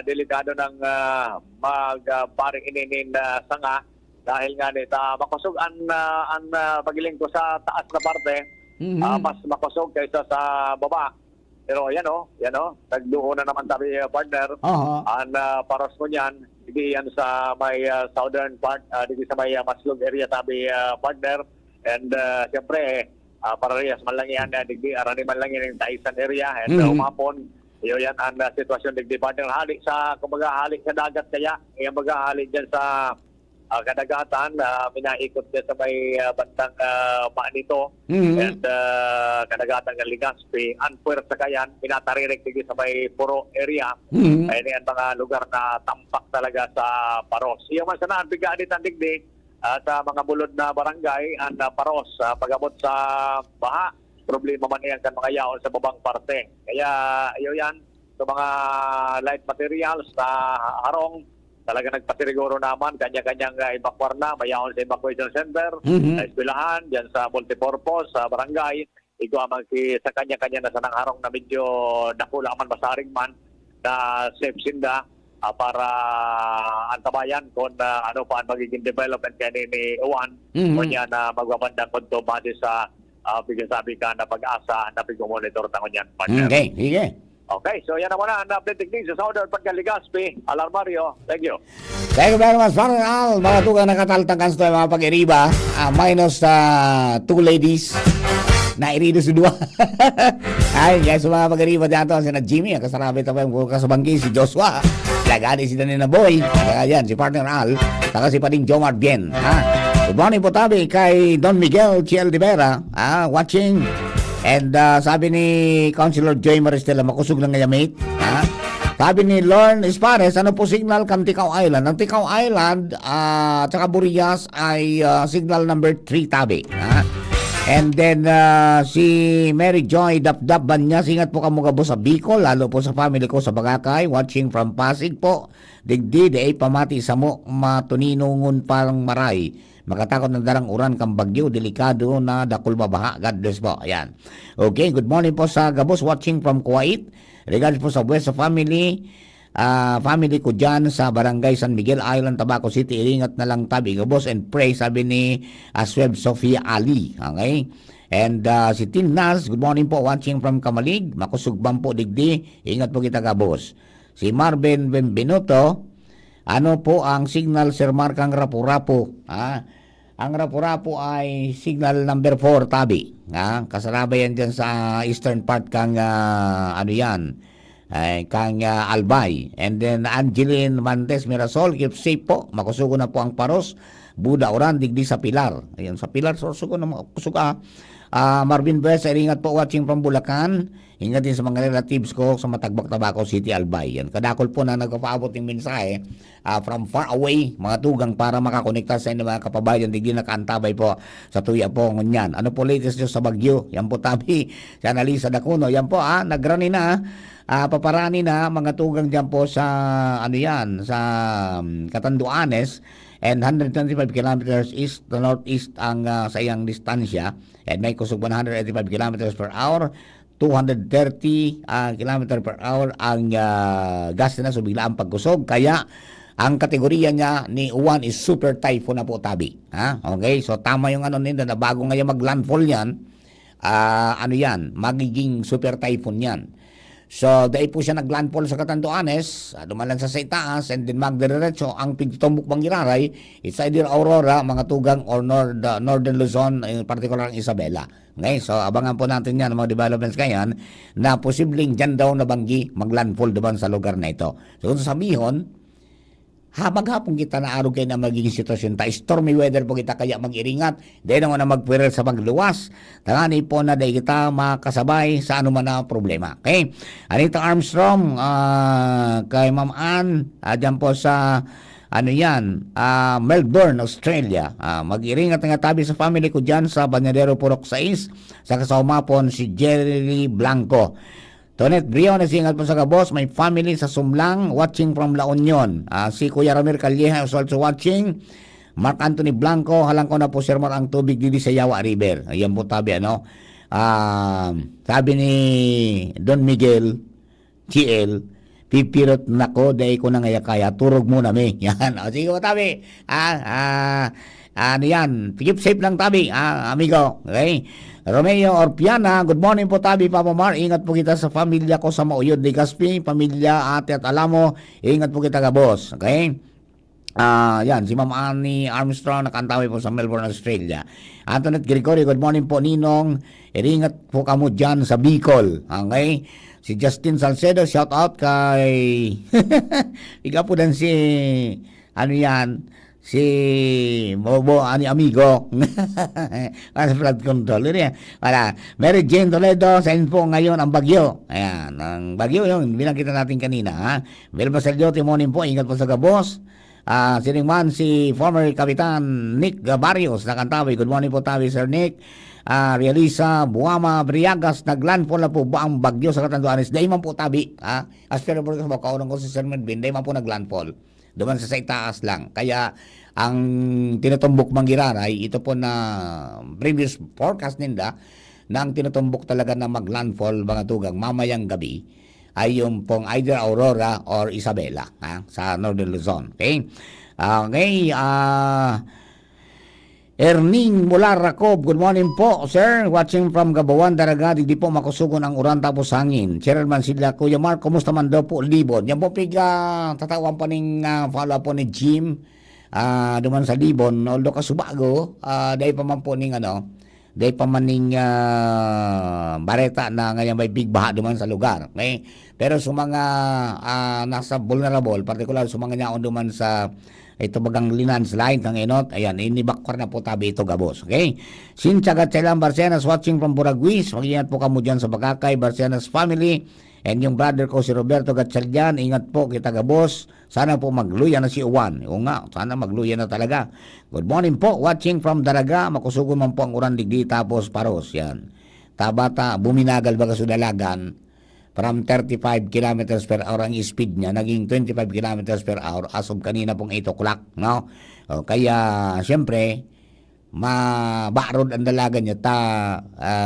delikado ng magparing ininin sanga dahil nga nita makusog ang pagiling ko sa taas na parte, mas makusog kaysa sa baba. Pero yan nagduho na naman tabi partner, ang paros mo niyan, hindi yan sa may southern part, hindi sa may Maslog area tabi partner, and siyempre, parehas man lang yan, digdi, arani man lang yan yung Taisan area, and umapon, yan ang sitwasyon digdi partner, halik sa dagat kaya, yung maghahalik dyan sa kadagatan, minaikot dyan sa may bantang Manito, and kadagatan ng Legazpi, Anpuer sa kayan, minataririk digdi sa may Puro area, ayun yan mga lugar na tampak talaga sa Paros. Yung man sana, bigaan din ang digdi, sa mga bulod na barangay ang Paros, pag-abot sa baha, problema man yan kan mga yaon sa babang parte. Kaya yan, sa mga light materials na harong, talaga nagpatiriguro naman, kanya-kanyang evacuar na, mayaon sa evacuation center, sa eskwelahan, dyan sa multipurpose, sa barangay, ikaw sa kanya-kanya na sa nang harong na medyo nakula man, masaring man, na safe sinda, para antabayan kung ano pa ang magiging development kani ni Uwan Mhm. kunya na magbabandang konto base sa sabi ka na pag-asa na pag-monitor tangon yan. Okay, sige. Okay, so yan naman ang update techniques sa Southern Pagkaligaspi. Alarmario, thank you. Thank you very much, Partner Al. Mga tugang nakataltakan sa mga pag-iriba. Minus 2 ladies. Na irido sa 2. Ay, guys, sa mga pag-iriba dito, si na Jimmy, ang kasarabi ito pa yung kasabanggi, si Joshua. Lagani si Danina Boy. Ayan, si Partner Al. Saka si Pading Jomar Bien. Good morning po tabi kay Don Miguel Chiel de Vera. Watching. And sabi ni Councilor Joy Maristela, makusog lang nga mate. Sabi ni Lorne Espares, ano po signal kan Tikaw Island? Ang Tikaw Island, tsaka Burias ay signal number 3 tabi. And then si Mary Joy Dapdap Banya, singat po kamo gabo sa Bicol, lalo po sa family ko sa Bagakay, watching from Pasig po. Digdi, ay pamati sa mo, matuninungon parang maray. Makatakot ng darang uran kang bagyo, delikado na dakul babaha. God bless po. Ayan. Okay, good morning po sa Gabos, watching from Kuwait. Regards po sa West family. Family ko dyan sa Barangay San Miguel Island, Tabaco City. Iringat na lang tabi, Gabos, and pray, sabi ni Asweb Sofia Ali. Okay? And si Tin Nas, good morning po, watching from Kamalig. Makusugban po, digdi. Ingat po kita, Gabos. Si Marvin Benvenuto, ano po ang signal, Sir Markang Rapu-Rapu? Ang Rapu-Rapu ay signal number 4 tabi. Kasaraba yan dyan sa eastern part kang ano yan, kang Albay. And then Angeline Mantes Mirasol, keep safe po. Makusugo na po ang Paros. Buda Oran, digdi sa Pilar. Ayan, sa Pilar, susugo na makusuga. Marvin Bes, ingat po, watching from Bulacan. Ingat din sa mga relatives ko sa Matagbak, Tabaco City, Albay. Yan, kadakol po na nagpapaabot ng mensahe from far away, mga tugang para makakonekta sa inyo mga kapabayan. Digdi nakaantabay po sa tuya po ngunyan. Ano po latest nyo sa Bagyo? Yan po tabi, si Analisa Dacuno. Yan po nagrani na, paparani na mga tugang dyan po sa, ano yan, sa Catanduanes. And 125 kilometers east to northeast ang sa iyang distansya. And may kusog 185 kilometers per hour. 230 km per hour ang gas na, so bigla ang pagkusog. Kaya ang kategorya niya ni Uwan is super typhoon na po tabi. Okay, so tama yung ano nila na bago ngayon mag-landfall yan, ano yan, magiging super typhoon yan. So dahil po siya naglandfall sa Catanduanes, dumalan sa itaas, and then magdiretso ang pigtumbok Mangiraray, it's either Aurora, mga tugang, or Northern Luzon, in particular ang Isabela. Okay, so abangan po natin yan, mga developments ngayon, na posibleng dyan daw na banggi maglandfall diban sa lugar na ito. So kung sabihin, maghapon kita na araw kayo na magiging sitwasyon ta. Stormy weather po kita kaya mag-iringat. Dahil naman na magpwiral sa pagluwas. Tangani po na dahil kita makasabay sa anuman na problema. Okay? Anita Armstrong, kay Ma'am Ann, dyan po sa Melbourne, Australia. Mag-iringat nga tabi sa family ko dyan sa Banyadero Purok 6. Sa kasaumapon si Jerry Blanco. Tonet Briones, ingat po sa Gabos. My family sa Sumlang, watching from La Union. Si Kuya Ramir Calleja is also watching. Mark Anthony Blanco, halang ko na po sir ang tubig dito sa Yawa River. Ayan po tabi, sabi ni Don Miguel GL, pipirot nako, dahil ko na ngaya kaya, turog muna mi. Yan, sige po tabi. Ano yan, keep safe lang tabi, amigo. Okay? Romeo Orpiana, good morning po tabi, Papa Mar. Ingat po kita sa pamilya ko sa Mauyod de Gaspi, pamilya ate at alamo. Ingat po kita, Gabos. Okay? Yan, si Ma'am Annie Armstrong, nakantaway po sa Melbourne, Australia. Antoinette Gregory, good morning po, Ninong. Ingat po kamo dyan sa Bicol. Okay? Si Justin Salcedo, shout out kay ikaw po dan si si Bobo amigo sa flood control wala. Mary Jane Toledo, sa info ngayon ang bagyo. Ayan, ang bagyo yun bilang kita natin kanina. Vilma Saliote, morning po, ingat po sa Gabos. Siningman si former Kapitan Nick Barrios nakantaway, good morning po tabi Sir Nick. Realisa Buama Briagas, naglandfall na po ba ang bagyo sa Catanduanes? Dahil man po tabi, as pero po sa makaunang ko si Sir Medvin, dahil man po naglandfall duman sa itaas lang. Kaya ang tinutumbok Mangiraray, ito po na previous forecast ninda na ang tinutumbok talaga na maglandfall mga tugang mamayang gabi ay yung pong either Aurora or Isabela, sa Northern Luzon. Okay? Okay, Erning mula Racob, good morning po, sir. Watching from Gabawan, Daraga, di po makusugon ang uran tapos hangin. Chairman sila, Kuya Mark, kumusta man daw po, Libon? Yan po tatawan pa ning follow po ni Jim, duman sa Libon, although kasubago, dahil pa man po ning dahil pa man ning bareta na ngayon may big baha duman sa lugar. Okay? Pero sa mga nasa vulnerable, particular sa mga nyaon duman sa ito bagang landslide ng Enot, ayan, inibakwar na po tabi ito gabos, okay? Sincha Gatselan Barcenas watching from Buraguis, mag-ingat po kamo dyan sa Bagakay, Barcenas family, and yung brother ko si Roberto Gatchalian, ingat po kita gabos, sana po magluya na si Juan, o nga, sana magluya na talaga. Good morning po, watching from Daraga, makusugon man po ang uran digdi tapos paros, yan. Tabata, buminagal baga sudalagan, from 35 kilometers per hour ang speed niya, naging 25 kilometers per hour as of kanina pong 8 o'clock, no? Kaya, siyempre, mabarod ang dalaga niya,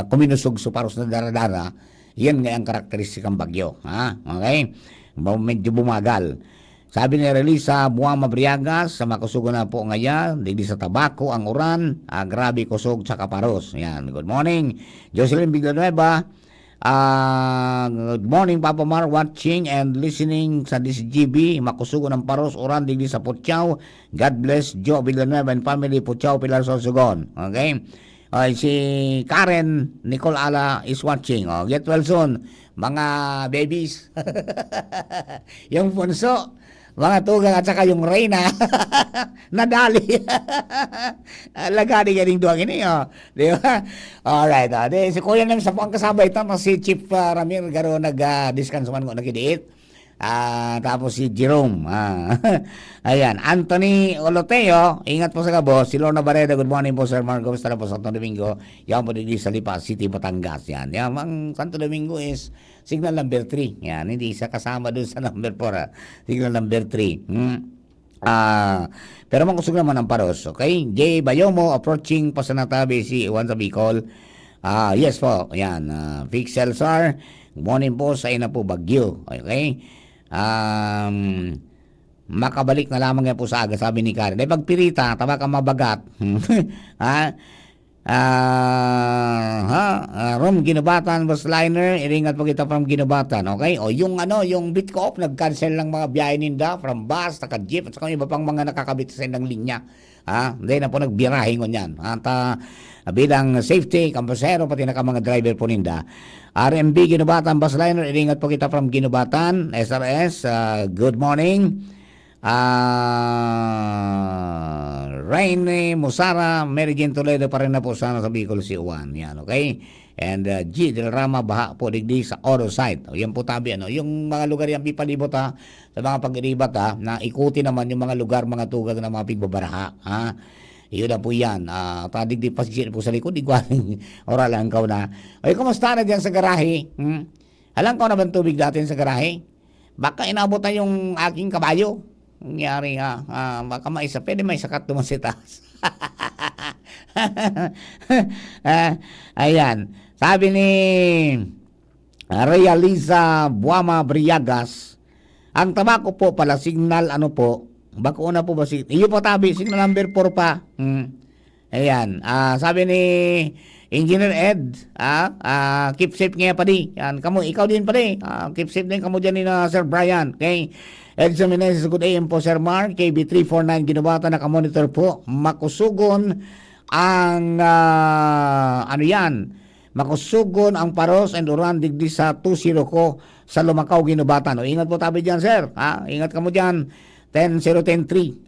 kuminusog sa paros na daradara, yan nga ang karakteristik ng bagyo, ha? Okay? Medyo bumagal. Sabi ni Relisa Buama Briagas, sa makusugo na po ngayon, hindi sa tabako, ang uran, grabe kusog sa kaparos. Yan, good morning. Jocelyn Villanueva, good morning Papa Mar, watching and listening sa DCGB, makusugo ng paros, uran digdi sa Puchao. God bless Joe Villanueva and family, Puchao, Pilar Sorsogon. Okay? Si Karen Nicole Ala is watching. Get well soon, mga babies. Yung punso, mga tugang at saka yung Reyna nadali. Lagani ganing duwang ini, di ba? Alright, si Kuya namin sa pang kasama ito, si Chief Ramir garo nag-discuss man ko nagidiit. Tapos si Jerome. Ayan, Anthony Oloteo, ingat po sa gabos. Si Lorna Barreda, good morning po Sir Mark. Gusto na po Santo Domingo. Yan po din sa Lipa City, Batangas. Yan, ang Santo Domingo is signal number 3. Yan, hindi isa kasama dun sa number 4. Signal number 3. Pero makusog naman ang paros. Okay? Jay Bayomo, approaching po sa Natabi, si Iwan sa Bicol. Yes po. Yan, Pixel Sar. Good morning po sa ina po Bagyo. Okay? Makabalik na lamang yan po sa aga, sabi ni Karen. Dahil pagpirita, taba ka mabagat. Rom Ginubatan bus liner, iringat po kita from Ginubatan, okay? O yung bit ko off, nag-cancel lang mga biyahe ninda from bus, naka-jeep, at saka iba pang mga nakakabit sa ng linya. Hindi na po nagbirahe ko niyan. At bilang safety, kampasero, pati mga driver po ninda. RMB Ginubatan bus liner, iringat po kita from Ginubatan, SRS, good morning. Rainy Musara, Mary Jane Toledo pa rin na po sana sa Bicol si Juan. Yan, okay? And G. Del Rama, baha po digdi sa Oro site. O, yan po tabi, yung mga lugar yan pipalibot sa mga pag-iribat na ikuti naman yung mga lugar, mga tugag na mga pigbabaraha. Iyon na po yan. Tadig di pasisir po sa likod, igualing oral lang kaw na. Oy, kumusta na dyan sa garahe? Alam ko na ba tubig natin sa garahe? Baka inabot na yung aking kabayo. Nangyari baka pwede may sakat naman si taas. Ayan. Sabi ni Realiza Buama Briagas, ang tabako po pala, signal bako una po ba iyo po tabi, signal number 4 pa. Ayan. Sabi ni Engineer Ed, keep safe nga pa di. Yan, ikaw din pa di. Keep safe din kamo dyan ni Sir Brian. Okay? Edson Meneses, good AM po Sir Mark. KB349 Ginubata, nakamonitor po. Makusugon ang, makusugon ang paros and uran digdi sa 20 ko sa Lumacao, Ginubata. Ingat po tabi dyan, sir. Ingat kamo dyan. 10-0-10-3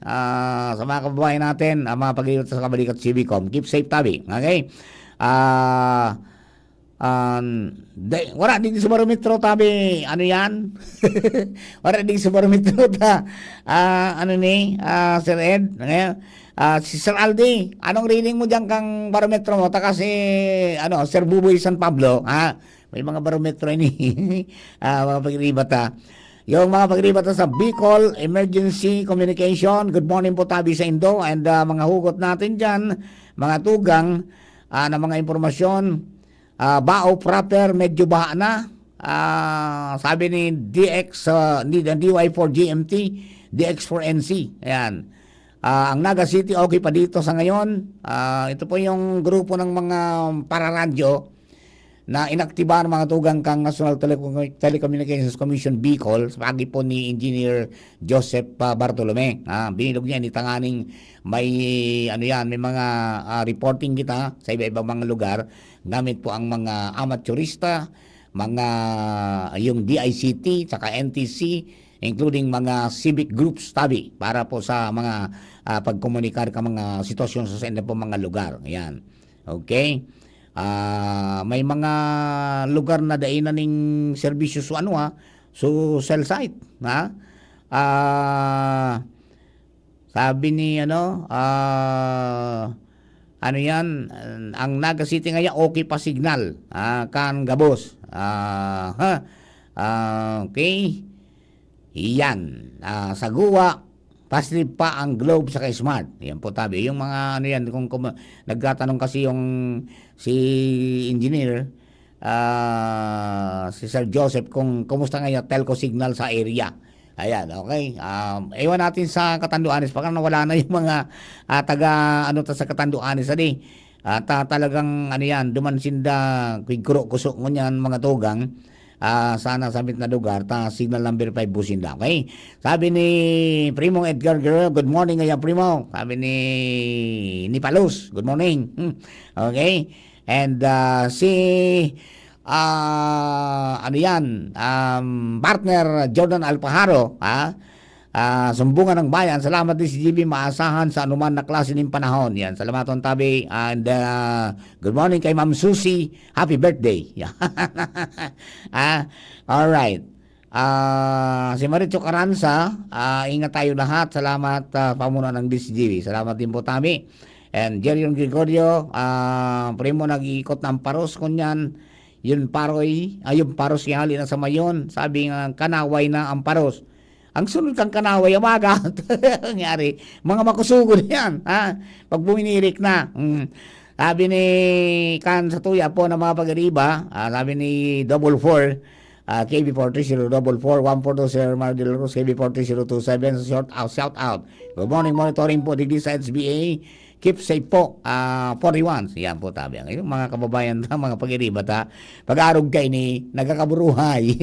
sa mga kababayan natin, mga pag-iwat sa kabalikat Civicom. Keep safe tabi. Okay? Wala din sa barometro tabi, yan? Wala din sa barometro Sir Ed, si Sir Aldi, anong reading mo diyan kang barometro mo? Kasi Sir Buboy San Pablo, may mga barometro ini. Mga pag-iribat yung mga pag-iribat sa Bicol Emergency Communication, good morning po tabi sa Indo, and mga hugot natin diyan, mga tugang na mga impormasyon. Bao proper, medyo baha na. sabi ni DY4GMT, DX4NC. Ayan. Ang Naga City okay pa dito sa ngayon. Ito po yung grupo ng mga pararadyo na inaktibahan ng mga tugang kang National Telecommunications Commission Bicol sa pagi po ni Engineer Joseph Bartolome. Binilog niya nitanganing may may mga reporting kita sa iba-ibang mga lugar gamit po ang mga amateurista, mga yung DICT saka NTC, including mga civic groups tabi para po sa mga pagkomunikar ka mga sitwasyon sa iba po mga lugar. Ayan. Okay? May mga lugar na dainan ning serbisyo so cell site, sabi ni yan, ang Naga City ngayon okay pa signal kan gabos. Okay, iyan, sa Guwa positive pa ang Globe sa Smart. Yan po tabi. Yung mga kung nagtatanong kasi yung si engineer, si Sir Joseph, kung kumusta ngayon telco signal sa area. Ayan, okay. Ewan natin sa Catanduanes, baka nawala na yung mga sa Catanduanes at talagang dumansinda kuro kusok ngunyan mga tugang. Sana sabit na lugar signal number 5 businda. Okay? Sabi ni Primo Edgar Guerrero, good morning ngayon Primo. Sabi ni Palos, good morning. Okay? And si partner Jordan Alpajaro, Sumbungan ng Bayan, salamat din si GB, maasahan sa anuman na klase ng panahon. Yan, salamaton tabi. And good morning kay Ma'am Susie, happy birthday. Alright. Si Maricho Caranza, ingat tayo lahat. Salamat pamuno ng DCGB. Salamat din po tabi. And Jerion Gregorio, primo nag-iikot ng paros kunyan. Yung paros yali na sa mayon. Sabi nga, kanaway na ang paros. Ang sunod kang kanaway, amaga. Nangyari, mga makusugod yan. Pag buminirik na. Sabi ni Kan sa tuya po na mga pag-ariba, sabi ni Double 4, KB43044, 1420 Mardil Rose, KB43027, shout out. Good morning, monitoring po digdi sa SBA. Keep safe po, 41. Yan po tabi. Yung mga kababayan, mga pag-iriba, pag-arog kayo ni nagkakaburuhay.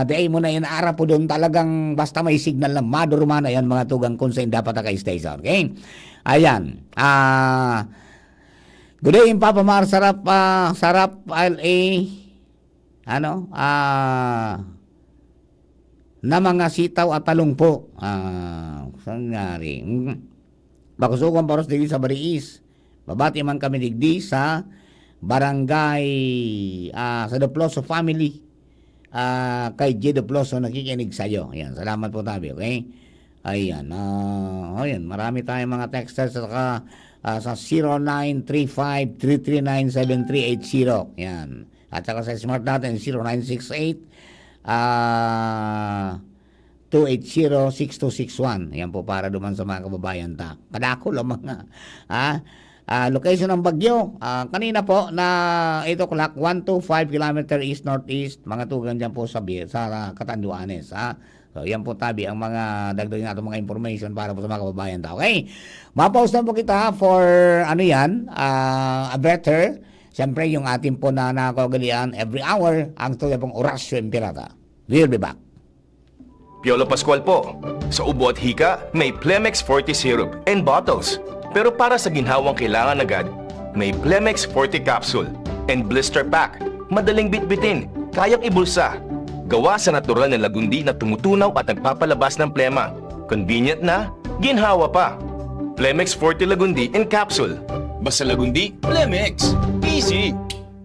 Dahil mo na inaara po doon talagang basta may signal na madurumana yan mga tugang kung saan dapat naka-station. Okay? Ayan. Good day, Papa Mar. Sarap LA. Na mga sitaw at talong po. Sangari. Bakusugan paros digdi sa Bariis. Babati man kami digdi sa barangay sa Doploso family. Kay J. Doploso nakikinig sa'yo. Ayan, salamat po tabi, okay? Ayan, marami tayong mga texters sa 0935-339-7380. Ayan. At saka sa smart natin, 0968-280-6261. Ayan po para duman sa mga kababayan ta. Kadako lang mga, location ng bagyo, kanina po na 8 o'clock, 125 km east-northeast, mga tugang dyan po sa Catanduanes. So yan po tabi ang mga dagdag natin mga information para po sa mga kababayan ta. Okay? Mapost na po kita for a better, siyempre yung ating po na nakagalian every hour, ang tuloy pong Orasyo Impirata. We'll be back. Piolo Pascual po. Sa ubo at hika, may Plemex Forte syrup and bottles. Pero para sa ginhawang kailangan agad, may Plemex Forte capsule and blister pack. Madaling bitbitin, kayang ibulsa. Gawa sa natural na lagundi na tumutunaw at nagpapalabas ng plema. Convenient na, ginhawa pa. Plemex Forte Lagundi in capsule. Basta lagundi, Plemex. Easy!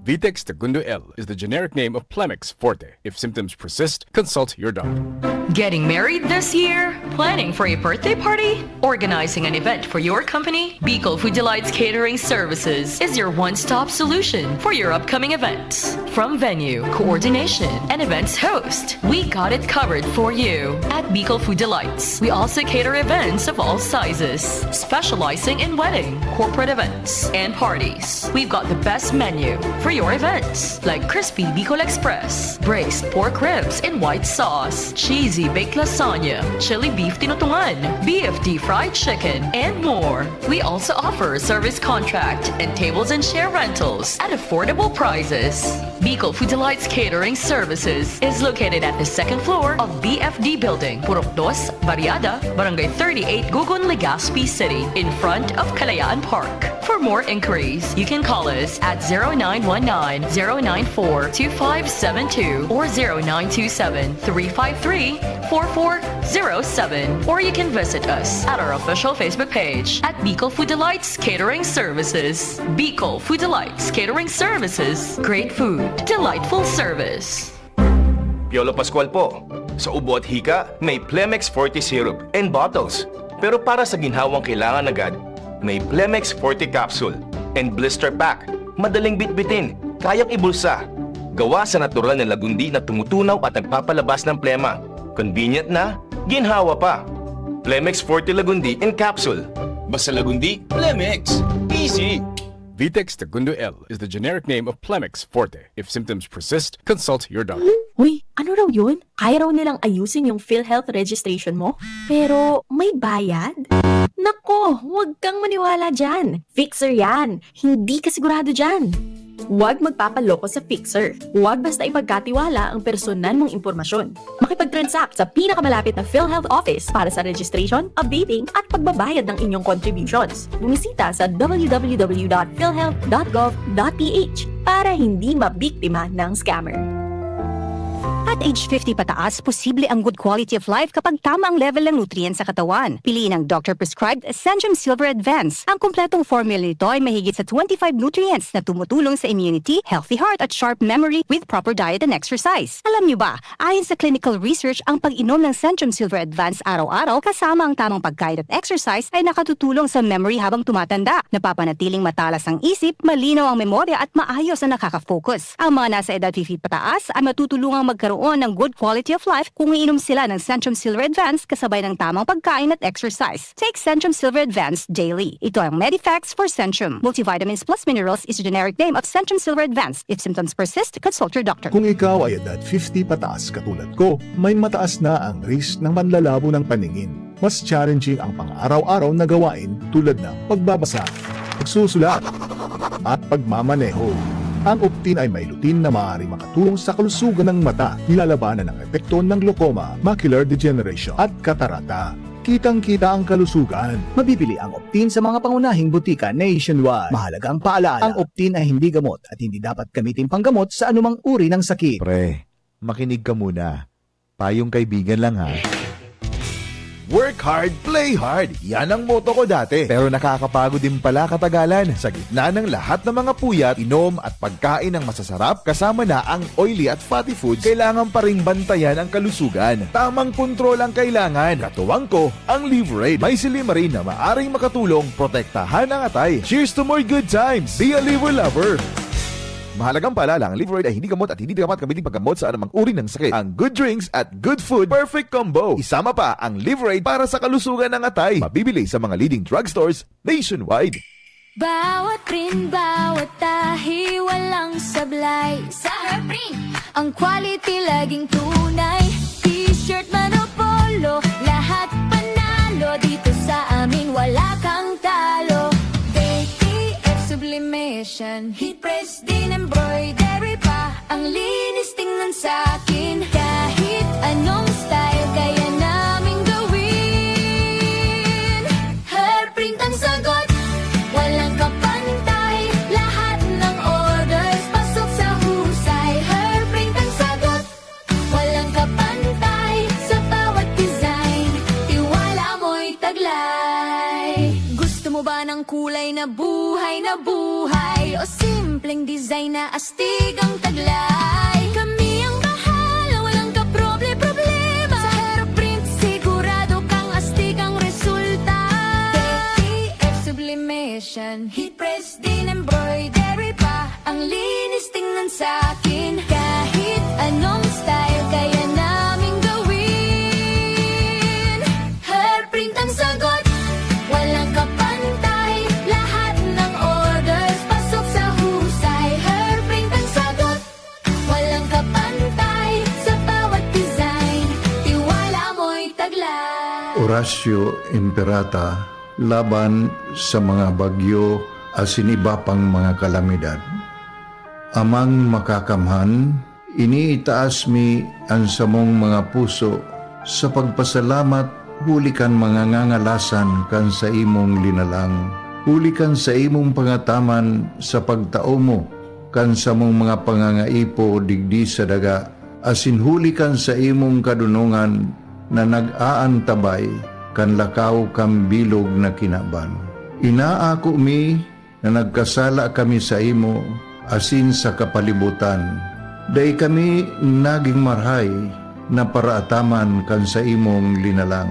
Vitex Segundo L is the generic name of Plemex Forte. If symptoms persist, consult your doctor. Getting married this year? Planning for a birthday party? Organizing an event for your company? Bicol Food Delights Catering Services is your one-stop solution for your upcoming events. From venue, coordination, and events host, we got it covered for you. At Bicol Food Delights, we also cater events of all sizes, specializing in wedding, corporate events, and parties. We've got the best menu for your events, like crispy Bicol Express, braised pork ribs in white sauce, cheesy baked lasagna, chili beef tinutungan, BFD fried chicken, and more. We also offer service contract and tables and share rentals at affordable prices. Bicol Food Delights Catering Services is located at the second floor of BFD Building, Purok 2, Barriada, Barangay 38, Gugun, Legazpi City, in front of Kalayaan Park. For more inquiries, you can call us at 0919-094-2572 or 0927-353-4407, or you can visit us at our official Facebook page at Bicol Food Delights Catering Services. Bicol Food Delights Catering Services. Great food, delightful service. Piolo Pascual po. Sa ubo at hika, may Plemex Forte Syrup and bottles. Pero para sa ginhawang kailangan agad, may Plemex Forte Capsule and Blister Pack. Madaling bitbitin, kayang ibulsa. Gawa sa natural na lagundi na tumutunaw at nagpapalabas ng plema. Convenient na, ginhawa pa. Plemex Forte Lagundi in Capsule. Basta lagundi, Plemex. Easy! Vitex Segundo L is the generic name of Plemex Forte. If symptoms persist, consult your doctor. Uy, ano raw yun? Kaya raw nilang ayusin yung PhilHealth registration mo? Pero may bayad? Nako, huwag kang maniwala dyan. Fixer yan. Hindi ka sigurado dyan. Huwag magpapaloko sa Fixer. Huwag basta ipagkatiwala ang personal mong impormasyon. Makipag-transact sa pinakamalapit na PhilHealth office para sa registration, updating at pagbabayad ng inyong contributions. Bumisita sa www.philhealth.gov.ph para hindi mabiktima ng scammer. At age 50 pataas, posible ang good quality of life kapag tama ang level ng nutrients sa katawan. Piliin ang doctor-prescribed Centrum Silver Advance. Ang kumpletong formula nito ay mahigit sa 25 nutrients na tumutulong sa immunity, healthy heart at sharp memory with proper diet and exercise. Alam niyo ba, ayon sa clinical research, ang pag-inom ng Centrum Silver Advance araw-araw kasama ang tamang pagkain at exercise ay nakatutulong sa memory habang tumatanda. Napapanatiling matalas ang isip, malinaw ang memorya at maayos na nakaka-focus. Ang mga nasa edad 50 pataas ay matutulungang magkaroon ng good quality of life kung iinom sila ng Centrum Silver Advance kasabay ng tamang pagkain at exercise. Take Centrum Silver Advance daily. Ito ang Medifax for Centrum. Multivitamins plus minerals is a generic name of Centrum Silver Advance. If symptoms persist, consult your doctor. Kung ikaw ay edad 50 pataas katulad ko, may mataas na ang risk ng panlalabo ng paningin. Mas challenging ang pang-araw-araw na gawain tulad ng pagbabasa, pagsusulat, at pagmamaneho. Ang Optin ay may lutin na maaaring makatulong sa kalusugan ng mata, nilalabanan ng epekto ng glaucoma, macular degeneration at katarata. Kitang-kita ang kalusugan. Mabibili ang Optin sa mga pangunahing butika nationwide. Mahalagang paalala, ang Optin ay hindi gamot at hindi dapat gamitin panggamot sa anumang uri ng sakit. Pre, makinig ka muna. Payong kaibigan lang ha. Work hard, play hard. Yan ang motto ko dati. Pero nakakapagod din pala katagalan. Sa gitna ng lahat ng mga puyat, inom at pagkain ng masasarap, kasama na ang oily at fatty foods, kailangan pa ring bantayan ang kalusugan. Tamang kontrol ang kailangan. Katuwang ko, ang Liverade. May Silimarin na maaring makatulong, protektahan ang atay. Cheers to more good times. Be a liver lover. Mahalagang paalala, ang Liverade ay hindi gamot at hindi dapat gamitin paggamot sa anumang uri ng sakit. Ang good drinks at good food, perfect combo. Isama pa ang Liverade para sa kalusugan ng atay. Mabibili sa mga leading drugstores nationwide. Bawat print, bawat tahi, walang sablay. Sa Herprint, ang quality laging tunay. T-shirt man o polo, lahat panalo. Dito sa amin wala kang talo. Sublimation, heat press din embroidery pa. Ang linis tingnan sa'kin. Kahit anong style kaya namin gawin. Herprint ang sagot, walang kapantay. Lahat ng orders pasok sa husay. Herprint ang sagot, walang kapantay. Sa bawat design, tiwala mo'y taglay. Gusto mo ba ng kulay na buhay o simpleng design na astig ang taglay? Kami ang bahala, walang kaproble-problema. Sa expression. Heat press din embroidery pa. Ang linis tingnan sa'kin. Kahit anong style kaya naming gawin. Hairprint ang sagot, walang kapantay. Lahat ng orders pasok sa husay. Hairprint ang sagot, walang kapantay. Sa bawat design, tiwala mo'y taglay. Horacio Imperata laban sa mga bagyo asin iba pang mga kalamidad. Amang makakamhan, iniitaas mi ang samong mga puso sa pagpasalamat hulikan mga ngangalasan kan sa imong linalang. Hulikan sa imong pangataman sa pagtao mo kan sa mong mga pangangaipo digdi sa daga. Asin hulikan sa imong kadunungan na nag-aantabay kan lakaw kam bilog na kinaban. Inaako mi na nagkasala kami sa imo asin sa kapalibutan. Day kami naging marhay na paraataman kan sa imong linalang.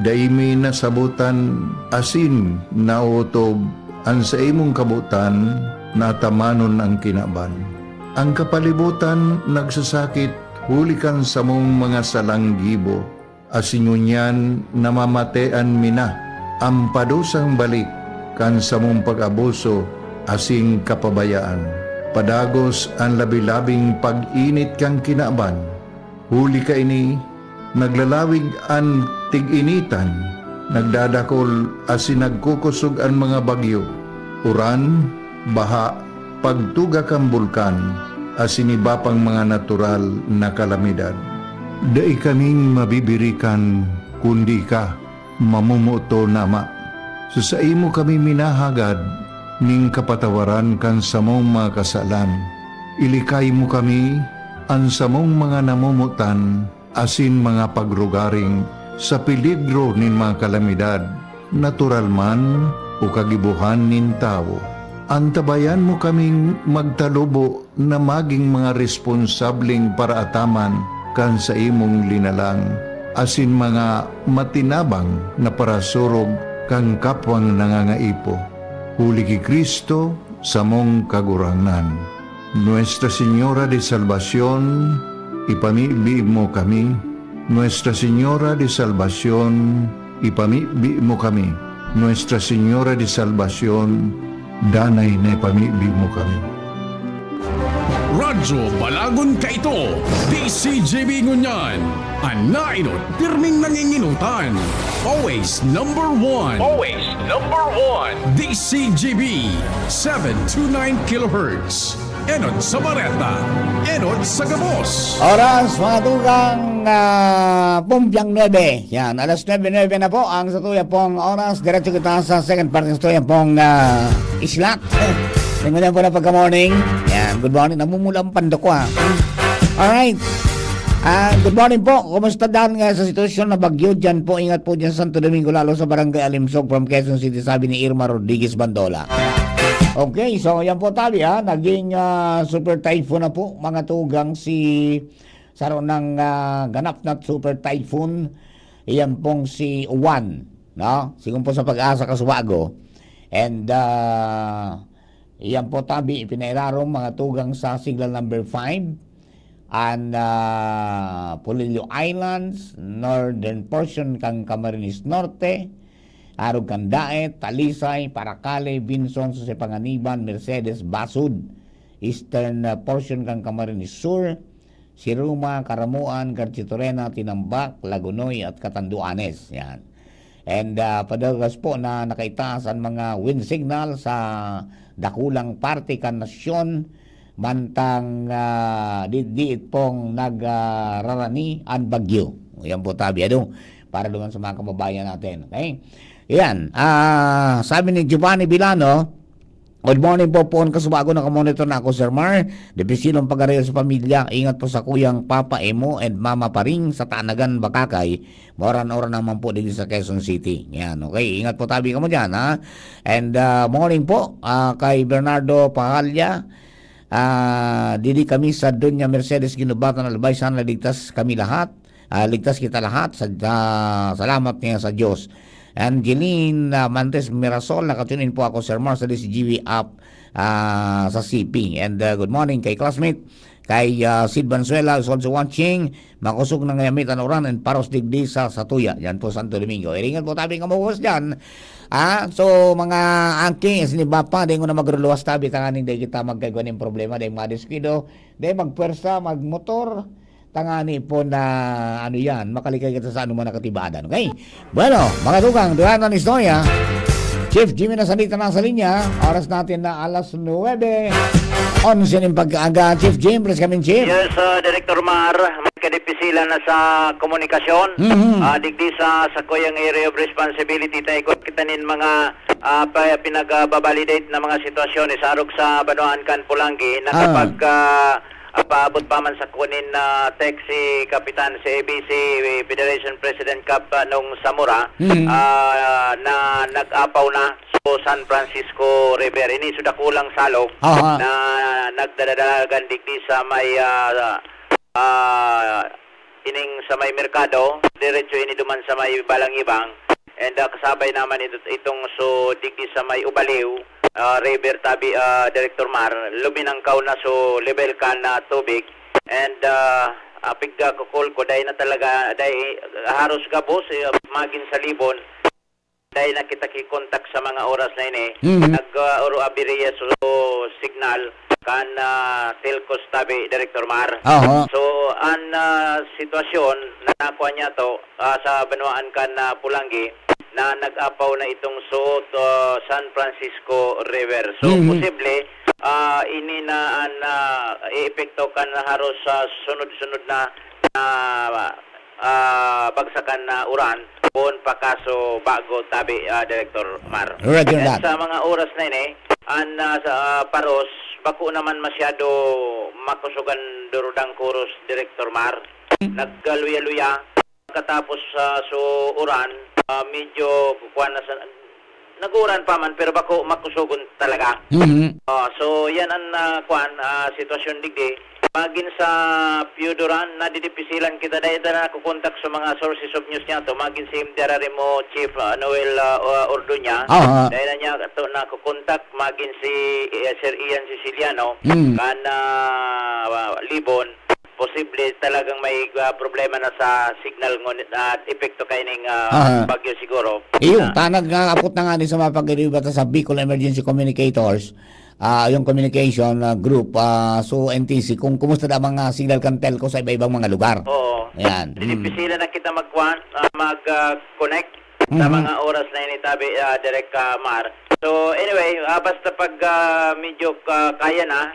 Day mi nasabutan asin nautob ang sa imong kabutan na tamanon ang kinaban. Ang kapalibutan nagsasakit hulikan sa mong mga salanggibo. Asinunyan namamatean mina ang padusang balik kan sa mong pag-abuso asing kapabayaan. Padagos ang labi-labing pag-init kang kinaban. Huli ka ini, naglalawig ang tig-initan, nagdadakol asin nagkukusog ang mga bagyo. Uran, baha, pagtuga kang bulkan, asin iba pang mga natural na kalamidad. Dai kaming mabibirikan kundi ka, mamumuto nama. Sa imo kami minahagad, ning kapatawaran kan samong mga kasalan. Ilikay mo kami, ang samong mga namumutan, asin mga pagrugaring, sa peligro nin mga kalamidad, natural man o kagibuhan nin tao. Antabayan mo kaming magtalubo na maging mga responsabling paraataman kan sa imong linalang, asin mga matinabang na parasurog kang kapwang nangangaipo. Huli ki Kristo sa mong kagurangan. Nuestra Señora de Salvación, ipamibi mo kami. Nuestra Señora de Salvación, ipamibi mo kami. Nuestra Señora de Salvación, danay na ipamibi mo kami. Radyo Balagon ka ito, DCJB Ngunyan, anainot pirming nanginginutan, always number one. Always number one. DCJB 729 kHz, Enod sa Bareta, Enod sa Gabos. Oras mga tugang Pumpiang 9. Yan, alas 9:09 na po ang satuya pong oras. Diretso kita sa second part ng satuya pong islat. Tingnan po na pagka-morning. Yan, good morning. Namumula ang pando ko ha. Alright. Good morning po. Kumusta daan nga sa sitwasyon na bagyo dyan po? Ingat po dyan sa Santo Domingo, lalo sa Barangay Alimsog from Quezon City, sabi ni Irma Rodriguez Bandola. Okay, so yan po tabi ha. Naging super typhoon na po mga tugang si saron ng ganap na super typhoon. Iyan pong si Juan, no? Sigun po sa Pag-asa Kasubago. And iyan po tabi ipinairarong mga tugang sa signal number 5 and Polillo Islands, northern portion kang Camarines Norte, Arog Candaet, Talisay, Paracale, Binson, Susepanganiban, Mercedes, Basud, eastern portion kang Camarines Sur, Siruma, Karamuan, Garchitorena, Tinambak, Lagunoy at Catanduanes. Yan. And padagas po na nakaitaas ang mga wind signal sa dakulang parte kan nasyon mantang diit pong nagrarani ang bagyo. Yan po tabi para doon sa mga kababayan natin. Okay? Yan. Sabi ni Giovanni Bilano, good morning po po. Kasubago na kamonitor na ako, Sir Mar. Depisilong pag-arayo sa pamilya. Ingat po sa kuyang Papa Emo and Mama Paring sa Tanagan, Bakakay. Moran-oran naman po dito sa Quezon City. Yan, okay. Ingat po tabi ka mo dyan, ha? And morning po kay Bernardo Pahalya. Didi kami sa Dunya Mercedes Ginubatan Albay. Sana ligtas kami lahat. Ligtas kita lahat. Salamat niya sa Diyos. Angeline Mantes Mirasol, nakatunin po ako, Sir Mar, sa DCGV app sa CP. And good morning kay classmate, kay Sid Banzuela is also watching. Makusog ng Yamitan Oran and Paros Digdi sa Satuya. Yan po, Santo Domingo. Iringan po tabi kamuhos dyan. So, mga angking, siniba pa, di ko na magruluwas tabi, tanganing di kita magkagawa ng problema, di madiskido, di magpwersa, magmotor, tangani po na, ano yan, makalikay kita sa anuman nakatibadan. Okay? Bueno, mga tugang, duhan ng istorya, Chief Jimmy nasalita na sa linya, oras natin na alas 9. 11 yung pag-aga. Chief Jim, please come in, Chief. Yes, Director Mar, may kadipisilan na sa komunikasyon. Digdi sa kuyang area of responsibility tayo kitanin mga pinag-validate na mga sitwasyon sa arog sa Banuan Kan Pulangi na kapag paabot pa man sa kunin na text si Kapitan si ABC Federation President Cup nung Samura na nag-apaw na so San Francisco River. Ini sudah kulang salog na nagdadalagan digdi sa may ining sa may merkado, diretso ini duman sa may Balangibang, and kasabay naman itong so digdi sa may Ubaliw River tabi, Director Mar, luminangkaw na so level ka na tubig, and apig kukul ko dahil na talaga dahil haros gabos magin sa libon dahil na kita kikontak sa mga oras na ini nag-oro abiriya so signal kan telcos tabi, Director Mar. So an sitwasyon na nakuha niya to sa Banuan Kan Pulangi na nag-apaw na itong suot San Francisco River. So posible ini na i-epekto kan haros sa sunod-sunod na bagsakan na uran kung pakaso bago tabi, Director Mar. And sa mga oras na ini sa Paros bako naman masyado makusugan durudang kuros, Director Mar. Naggaluya-luya katapos so uran medyo kukuha na sa naguran pa man pero bako makusugon talaga. So yan ang sitwasyon digdi magin sa Piuduran nadidipisilan kita dahil na nakukontak sa mga sources of news niya to magin si Imderari mo Chief Noel Orduña dahil na niya to nakukontak magin si Sir Ian Siciliano kan Libon posible talagang may problema na sa signal ngunit at epekto kay ning bagyo siguro. Iyo, tanag nga apot na nga ni sa mapag-iriba sa Bicol Emergency Communicators, yung communication group, so NTC, kung kumusta na mga signal kan telco sa iba-ibang mga lugar. Oo. Ayan. Dinipisila na kita mag-connect sa mga oras na initabi, Direk Mar. So anyway, basta pag medyo kaya na,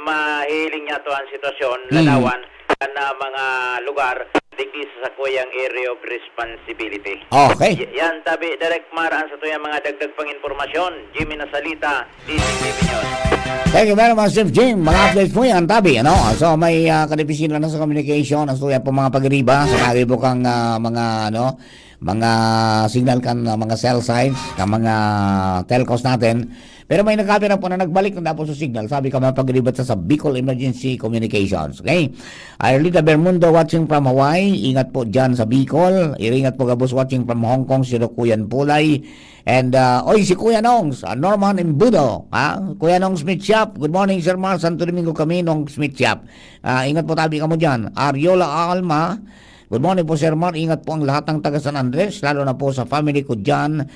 mahiling niya to ang sitwasyon, lalawan na mga lugar digdi sa kuyang area of responsibility. Okay. Yan tabi, Direk Mar, ang sa tuyang mga dagdag pang informasyon. Jimmy Nasalita, DCTV News. Thank you very much, Chef Jim. Mga updates po yan, tabi, ano? So may kadipisin na sa communication, ang tuyang po mga pag-iriba, sa nagibukang mga signal kan mga cell sites ng mga telcos natin. Pero may nakapira po na nagbalik na tapos sa signal. Sabi ka mapag-ribat sa Bicol Emergency Communications. Okay? Arlita Bermundo watching from Hawaii. Ingat po dyan sa Bicol. Iringat po gabos watching from Hong Kong. Si Kuyan Pulay. And, si Kuya Nongs, Norman Embudo. Kuya Nongs Smith Shop. Good morning, Sir Mar. Santo Domingo kami, Nongs Smith Shop. Ingat po tabi ka mo dyan. Ariola Alma. Good morning po, Sir Mar. Ingat po ang lahat ng taga San Andres, lalo na po sa family ko dyan